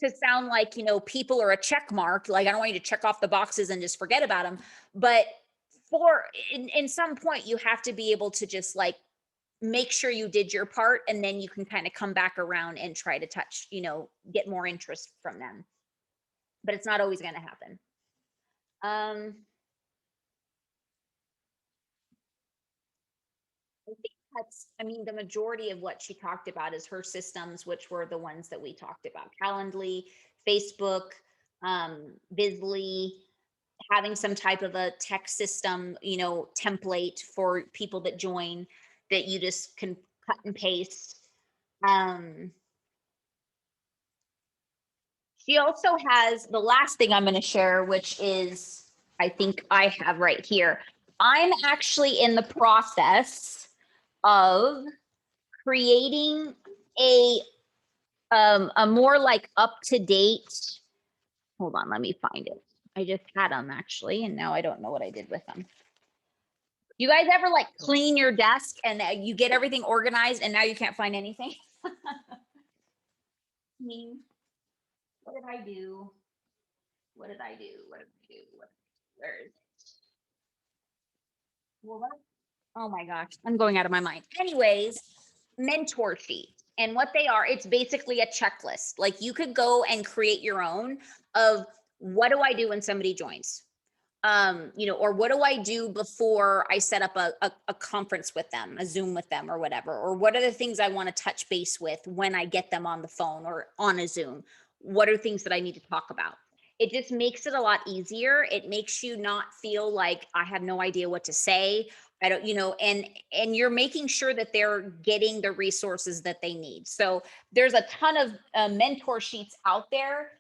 to sound like, people are a check mark. Like, I don't want you to check off the boxes and just forget about them. But in some point, you have to be able to just like make sure you did your part, and then you can kind of come back around and try to touch, get more interest from them. But it's not always going to happen. I think I mean, the majority of what she talked about is her systems, which were the ones that we talked about: Calendly, Facebook, Bizly, having some type of a text system, template for people that join, that you just can cut and paste. She also has the last thing I'm going to share, which is, I think I have right here. I'm actually in the process of creating a more like up-to-date, hold on, let me find it. I just had them actually, and now I don't know what I did with them. You guys ever like clean your desk and you get everything organized and now you can't find anything? Me. What did I do? What did I do? What did I do? Where is it? Well, oh my gosh, I'm going out of my mind. Anyways, mentor sheet. And what they are, it's basically a checklist. Like, you could go and create your own of, what do I do when somebody joins? Or what do I do before I set up a conference with them, a Zoom with them or whatever? Or what are the things I want to touch base with when I get them on the phone or on a Zoom? What are things that I need to talk about? It just makes it a lot easier. It makes you not feel like I have no idea what to say. I don't, and you're making sure that they're getting the resources that they need. So there's a ton of mentor sheets out there,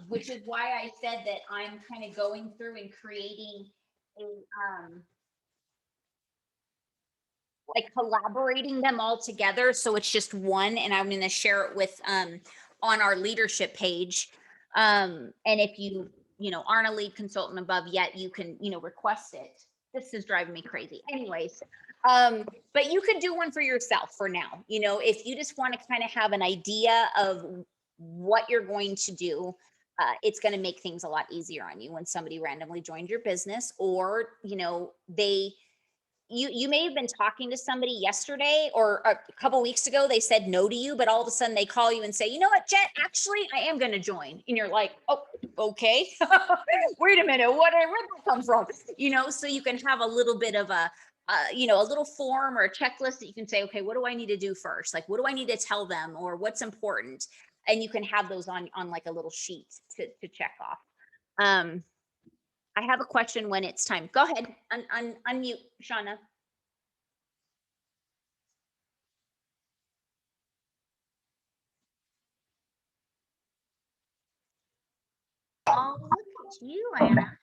which is why I said that I'm kind of going through and creating a, like collaborating them all together. So it's just one, and I'm going to share it with on our leadership page. And if you aren't a lead consultant above yet, you can, request it. This is driving me crazy. Anyways, but you could do one for yourself for now. If you just want to kind of have an idea of what you're going to do, it's going to make things a lot easier on you when somebody randomly joined your business, or, you may have been talking to somebody yesterday or a couple weeks ago, they said no to you, but all of a sudden they call you and say, you know what, Jet, actually, I am going to join. And you're like, oh, okay. Wait a minute. Where'd that come from? So you can have a little bit of a little form or a checklist that you can say, okay, what do I need to do first? Like, what do I need to tell them, or what's important? And you can have those on like a little sheet to check off. I have a question when it's time. Go ahead, unmute, Shauna. Oh, look at you, Anna.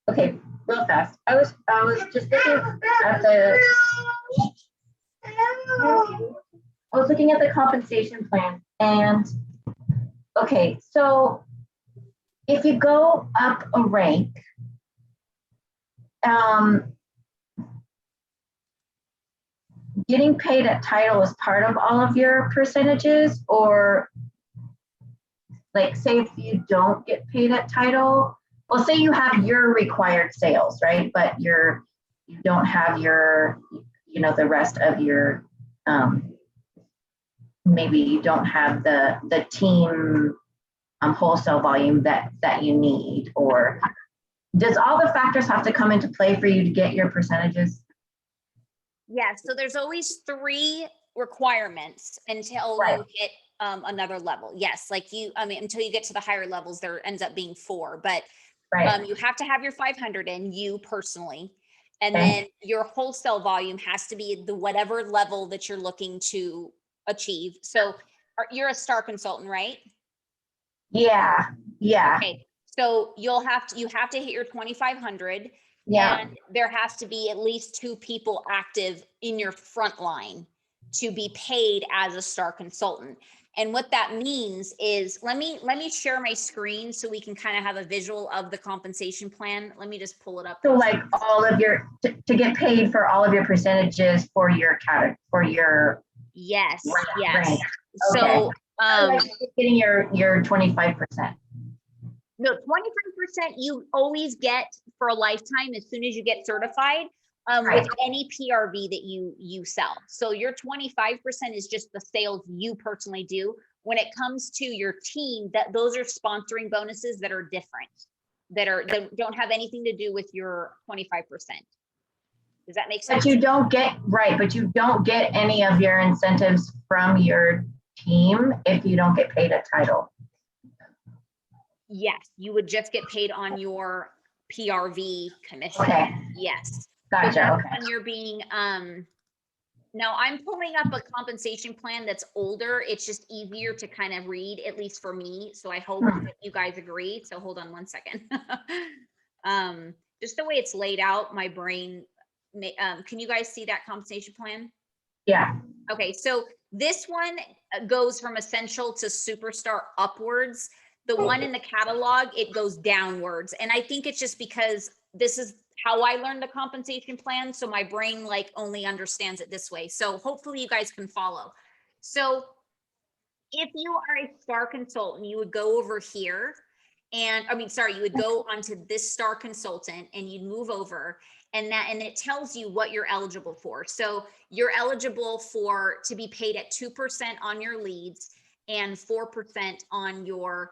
Okay, real fast. I was just looking at the compensation plan, and okay, so if you go up a rank, getting paid at title is part of all of your percentages, or like, say if you don't get paid at title, well, say you have your required sales, right? But you don't have your, the rest of your, maybe you don't have the team wholesale volume that you need, or does all the factors have to come into play for you to get your percentages? Yeah, so there's always 3 requirements until Right. you hit another level. Yes, like until you get to the higher levels, there ends up being 4, but Right. you have to have your 500 in, you personally, and Okay. then your wholesale volume has to be the whatever level that you're looking to achieve. So you're a star consultant, right? Yeah. Okay, so you have to hit your 2,500. Yeah. And there has to be at least 2 people active in your front line to be paid as a star consultant. And what that means is, let me share my screen so we can kind of have a visual of the compensation plan. Let me just pull it up. So like all of your, to get paid for all of your percentages for your category, for your. Yes. Rank. So Okay. Like getting your 25%. No, 25% you always get for a lifetime as soon as you get certified, Right. with any PRV that you sell. So your 25% is just the sales you personally do. When it comes to your team, those are sponsoring bonuses that are different, that don't have anything to do with your 25%. Does that make sense? But you don't get any of your incentives from your team if you don't get paid a title. Yes, you would just get paid on your PRV commission. Okay. Yes. Gotcha. Okay. When you're being, now I'm pulling up a compensation plan that's older. It's just easier to kind of read, at least for me. So I hope that you guys agree. So hold on one second. Just the way it's laid out, my brain, can you guys see that compensation plan? Yeah. Okay, so this one goes from essential to superstar upwards. The one in the catalog, it goes downwards. And I think it's just because this is how I learned the compensation plan. So my brain like only understands it this way. So hopefully you guys can follow. So if you are a star consultant, you would go over here and you would go onto this star consultant and you'd move over, and it tells you what you're eligible for. So you're eligible to be paid at 2% on your leads and 4% on your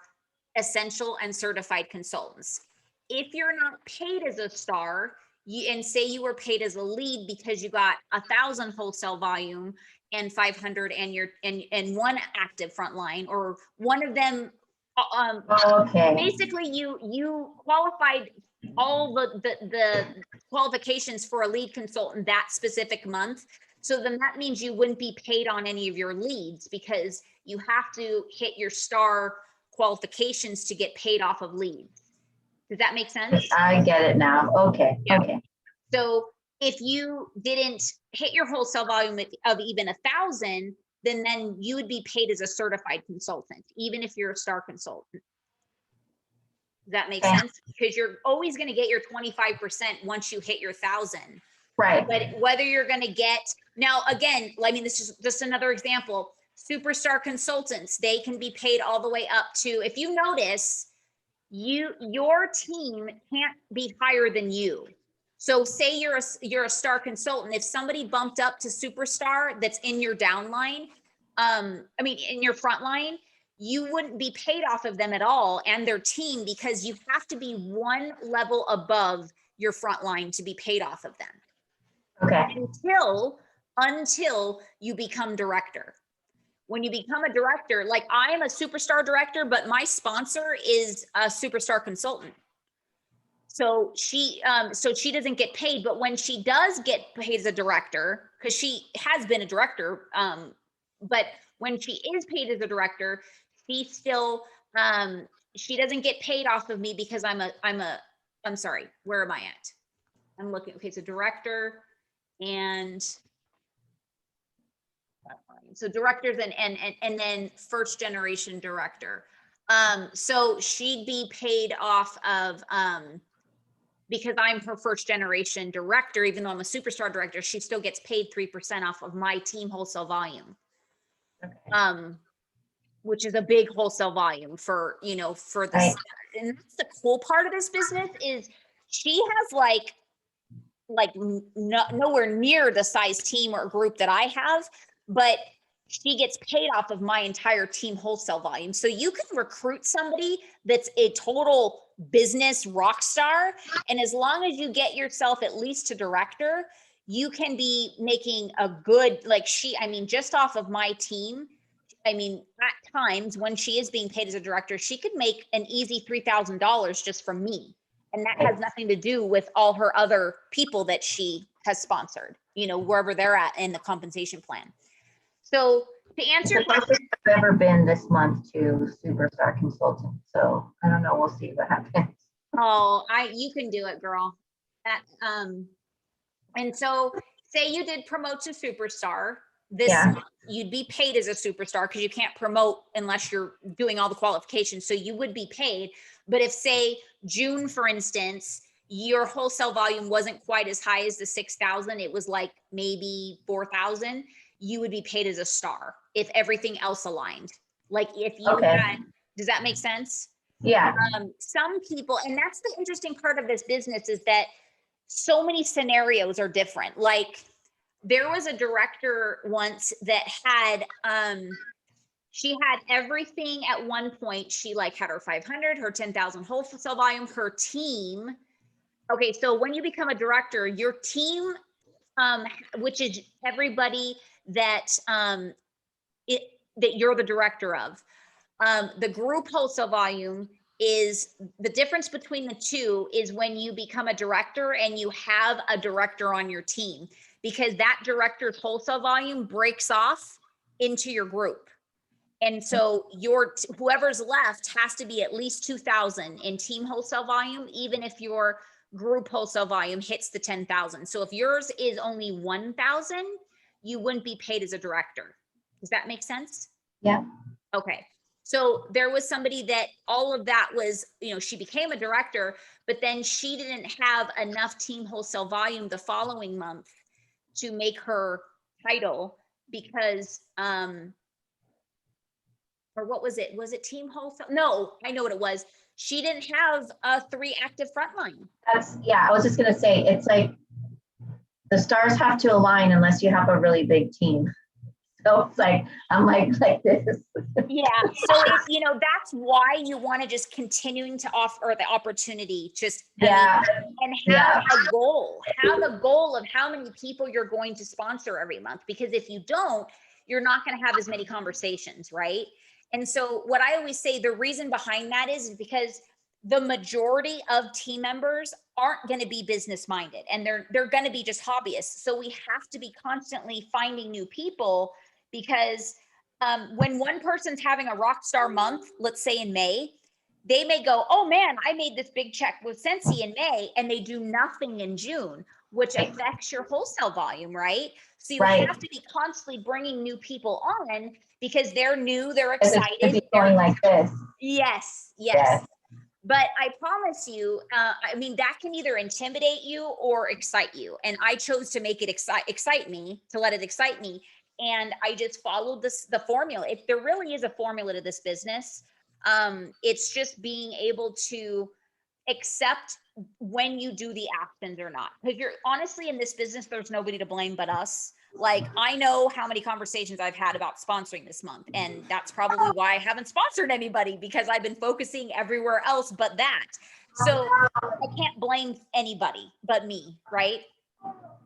essential and certified consultants. If you're not paid as a star, and say you were paid as a lead because you got 1,000 wholesale volume and 500 and one active frontline, or one of them, Okay. basically you qualified all the qualifications for a lead consultant that specific month. So then that means you wouldn't be paid on any of your leads, because you have to hit your star qualifications to get paid off of leads. Does that make sense? I get it now. Okay. Yeah. Okay. So if you didn't hit your wholesale volume of even 1,000, then you would be paid as a certified consultant, even if you're a star consultant. Does that make Okay. sense? Because you're always going to get your 25% once you hit your 1,000. Right. But whether you're going to get, now again, I mean, this is just another example. Superstar consultants, they can be paid all the way up to, if you notice, your team can't be higher than you. So say you're a star consultant. If somebody bumped up to superstar that's in your downline, in your front line, you wouldn't be paid off of them at all and their team, because you have to be one level above your front line to be paid off of them. Okay. Until you become director. When you become a director, like I am a superstar director, but my sponsor is a superstar consultant. So she doesn't get paid, but when she does get paid as a director, because she has been a director, but when she is paid as a director, she still, she doesn't get paid off of me because I'm sorry, where am I at? I'm looking, okay, so director and so directors and then first generation director. So she'd be paid off of, because I'm her first generation director, even though I'm a superstar director, she still gets paid 3% off of my team wholesale volume. Okay. Which is a big wholesale volume for, for this. Right. And that's the cool part of this business is she has nowhere near the size team or group that I have, but she gets paid off of my entire team wholesale volume. So you can recruit somebody that's a total business rock star. And as long as you get yourself at least to director, you can be making a good, just off of my team. I mean, at times when she is being paid as a director, she could make an easy $3,000 just from me. And that has nothing to do with all her other people that she has sponsored, wherever they're at in the compensation plan. So to answer the closest I've ever been this month to superstar consultant. So I don't know. We'll see what happens. Oh, you can do it, girl. And so say you did promote to superstar this month, you'd be paid as a superstar because you can't promote unless you're doing all the qualifications. So you would be paid. But if say June, for instance, your wholesale volume wasn't quite as high as the 6,000, it was like maybe 4,000, you would be paid as a star if everything else aligned. Like if you had, does that make sense? Yeah. Some people, and that's the interesting part of this business is that so many scenarios are different. Like there was a director once that had, she had everything at one point. She had her 500, her 10,000 wholesale volume, her team. Okay. So when you become a director, your team, which is everybody that, that you're the director of, the group wholesale volume is the difference between the two is when you become a director and you have a director on your team, because that director's wholesale volume breaks off into your group. And so whoever's left has to be at least 2,000 in team wholesale volume, even if your group wholesale volume hits the 10,000. So if yours is only 1,000, you wouldn't be paid as a director. Does that make sense? Yeah. Okay. So there was somebody that all of that was, she became a director, but then she didn't have enough team wholesale volume the following month to make her title because, or what was it? Was it team wholesale? No, I know what it was. She didn't have 3 active frontline. I was just going to say, it's like the stars have to align unless you have a really big team. So it's like, I'm like this. Yeah. So that's why you want to just continuing to offer the opportunity, just, and have a goal, of how many people you're going to sponsor every month. Because if you don't, you're not going to have as many conversations. Right. And so what I always say, the reason behind that is because the majority of team members aren't going to be business minded and they're going to be just hobbyists. So we have to be constantly finding new people, because when one person's having a rock star month, let's say in May, they may go, oh man, I made this big check with Scentsy in May, and they do nothing in June, which affects your wholesale volume, right? So you Right. have to be constantly bringing new people on because they're new, they're Because it's excited. busy going like this. Yes. Yes. But I promise you, I mean, that can either intimidate you or excite you. And I chose to make it excite me, to let it excite me. And I just followed the formula. If there really is a formula to this business, it's just being able to accept when you do the actions or not. Because you're honestly in this business, there's nobody to blame but us. Like, I know how many conversations I've had about sponsoring this month, and that's probably why I haven't sponsored anybody, because I've been focusing everywhere else but that. So I can't blame anybody but me, right?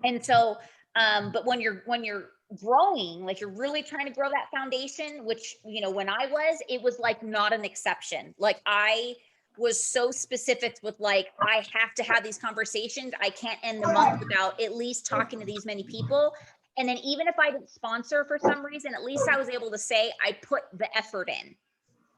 And so, but when you're growing, like you're really trying to grow that foundation, which, you know, when I was, it was like not an exception. Like I was so specific with like, I have to have these conversations. I can't end the month without at least talking to these many people. And then even if I didn't sponsor for some reason, at least I was able to say I put the effort in.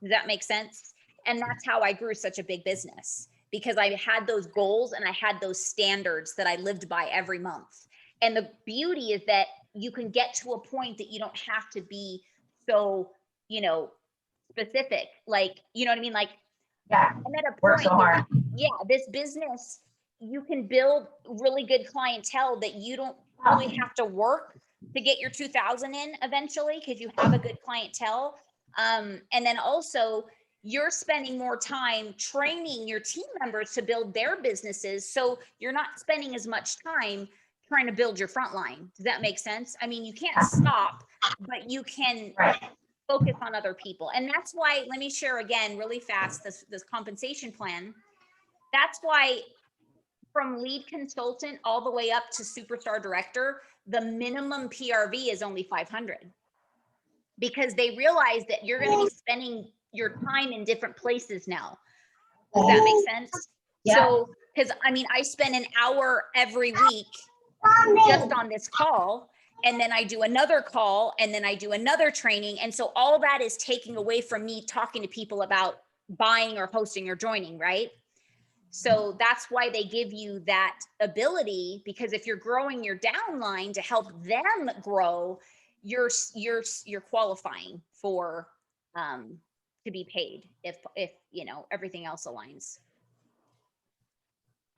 Does that make sense? And that's how I grew such a big business, because I had those goals and I had those standards that I lived by every month. And the beauty is that you can get to a point that you don't have to be so, you know, specific. Like, you know what I mean? Like, Yeah. I'm at a point Work so hard. yeah, this business, you can build really good clientele that you don't really have to work to get your 2000 in eventually, because you have a good clientele. And then also you're spending more time training your team members to build their businesses. So you're not spending as much time trying to build your front line. Does that make sense? I mean, you can't stop, but you can Right. focus on other people. And that's why, let me share again really fast, this compensation plan. That's why from lead consultant all the way up to superstar director, the minimum PRV is only 500, because they realize that you're going to be spending your time in different places now. Does that make sense? Yeah. So, because I mean, I spend an hour every week just on this call, and then I do another call, and then I do another training. And so all that is taking away from me talking to people about buying or hosting or joining, right? So that's why they give you that ability, because if you're growing your downline to help them grow, you're qualifying for to be paid if you know everything else aligns.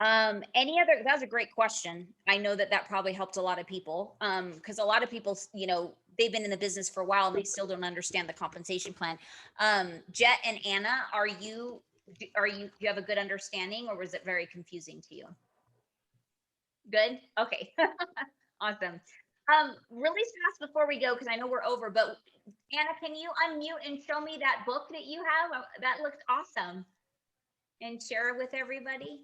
Any other, that was a great question. I know that probably helped a lot of people, because a lot of people, you know, they've been in the business for a while and they still don't understand the compensation plan. Jet and Anna, do you have a good understanding, or was it very confusing to you? Good. Okay. Awesome. Really fast before we go, because I know we're over, but Anna, can you unmute and show me that book that you have? That looks awesome. And share it with everybody.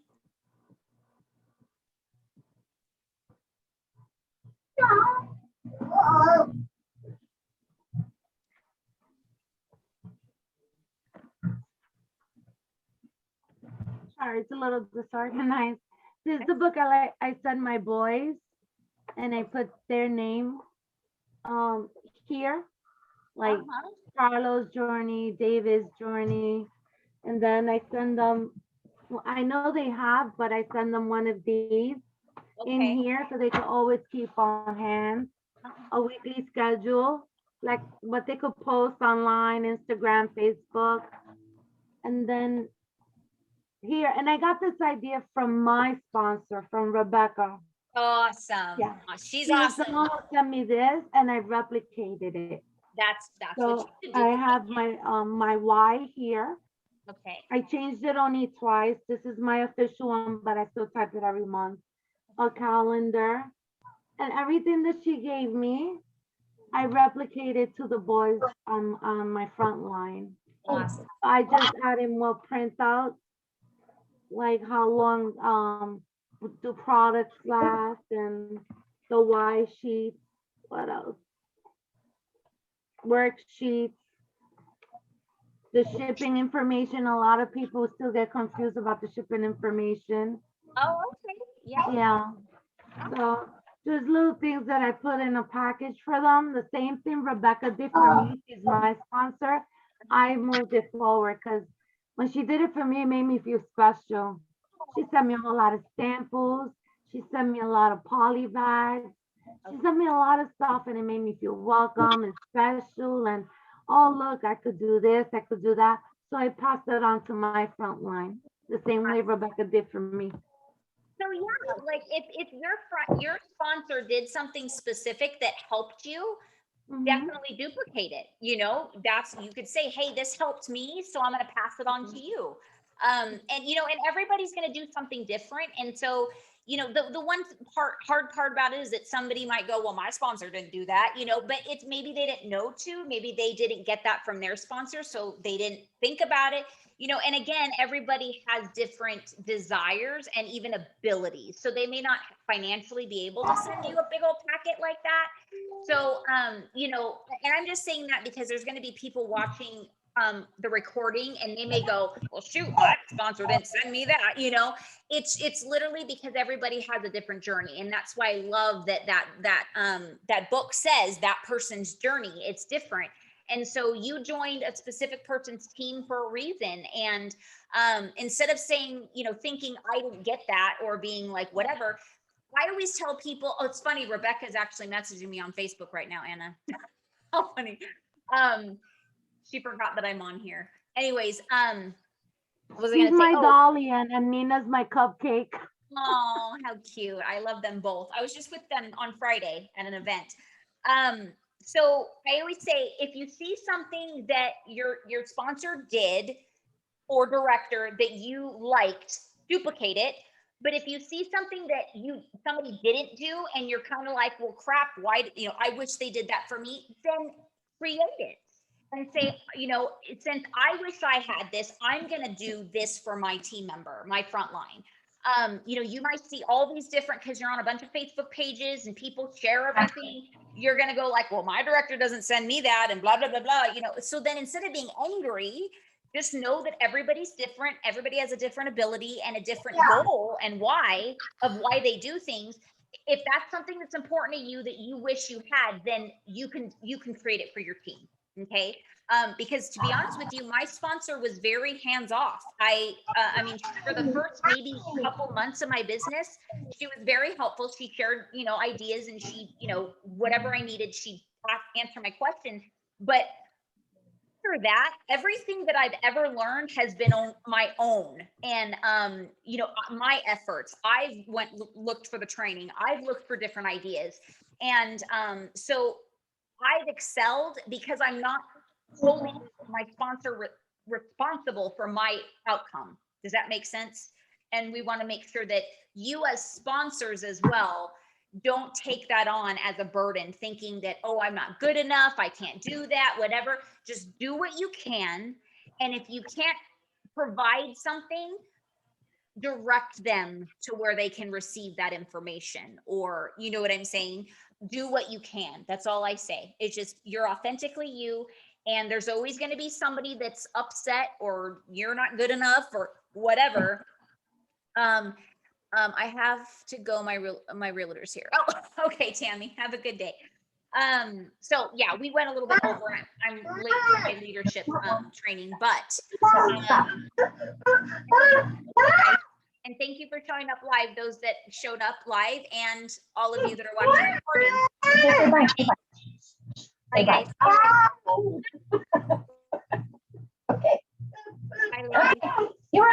Sorry, it's a little disorganized. This is the book I send my boys, and I put their name here, like Carlos' journey, David's journey, and then I send them, well, I know they have, but I send them one of these in here so they can always keep on hand, a weekly schedule, like what they could post online, Instagram, Facebook, and then here, and I got this idea from my sponsor, from Rebecca. Awesome. Yeah, She's awesome. Someone sent me this, and I replicated it. That's So what you do. I have my why here. Okay. I changed it only twice. This is my official one, but I still type it every month. A calendar, and everything that she gave me, I replicated to the boys on my front line. Awesome. I just added more printouts, like how long do products last, and the why sheet. What else? Worksheets. The shipping information. A lot of people still get confused about the shipping information. Oh, okay. Yeah. Yeah. So there's little things that I put in a package for them. The same thing Rebecca did for me. She's my sponsor. I moved it forward because when she did it for me, it made me feel special. She sent me a whole lot of samples. She sent me a lot of poly bags. She sent me a lot of stuff and it made me feel welcome and special and, oh, look, I could do this, I could do that. So I passed it on to my front line, the same way Rebecca did for me. So yeah, like if your sponsor did something specific that helped you, Mhm. definitely duplicate it. You know, that's, you could say, hey, this helped me, so I'm going to pass it on to you. And and everybody's going to do something different. And so, the one hard part about it is that somebody might go, well, my sponsor didn't do that, but it's maybe they didn't know to, maybe they didn't get that from their sponsor, so they didn't think about it. And again, everybody has different desires and even abilities, so they may not financially be able to send you a big old packet like that. So, and I'm just saying that because there's going to be people watching the recording and they may go, well, shoot, my sponsor didn't send me that. It's literally because everybody has a different journey. And that's why I love that book says that person's journey, it's different. And so you joined a specific person's team for a reason. And instead of saying, thinking I didn't get that or being like, whatever, I always tell people, oh, it's funny, Rebecca's actually messaging me on Facebook right now, Anna. How funny. She forgot that I'm on here. Anyways, what was I She's gonna say? my dolly and Nina's my cupcake. Oh, how cute. I love them both. I was just with them on Friday at an event. So I always say, if you see something that your sponsor did or director that you liked, duplicate it. But if you see something that somebody didn't do and you're kind of like, well, crap, why, I wish they did that for me, then create it and say, since I wish I had this, I'm going to do this for my team member, my front line. You might see all these different, because you're on a bunch of Facebook pages and people share everything. You're going to go like, well, my director doesn't send me that and blah, blah, blah, blah. So then instead of being angry, just know that everybody's different. Everybody has a different ability and a different goal and why they do things. If that's something that's important to you that you wish you had, then you can create it for your team. Okay. Because to be honest with you, my sponsor was very hands off. I mean, for the first maybe couple months of my business, she was very helpful. She shared, ideas, and she, whatever I needed, she'd answer my questions. But after that, everything that I've ever learned has been on my own, and my efforts. I've looked for the training. I've looked for different ideas, and so I've excelled because I'm not holding my sponsor responsible for my outcome. Does that make sense? And we want to make sure that you as sponsors as well don't take that on as a burden, thinking that, oh, I'm not good enough, I can't do that, whatever. Just do what you can. And if you can't provide something, direct them to where they can receive that information, or you know what I'm saying? Do what you can. That's all I say. It's just, you're authentically you, and there's always going to be somebody that's upset or you're not good enough or whatever. I have to go. My realtor's here. Oh, okay, Tammy, have a good day. So yeah, we went a little bit over. I'm late for my leadership training, but and thank you for showing up live, those that showed up live, and all of you that are watching the recording. Bye, guys. Okay. I love you. You were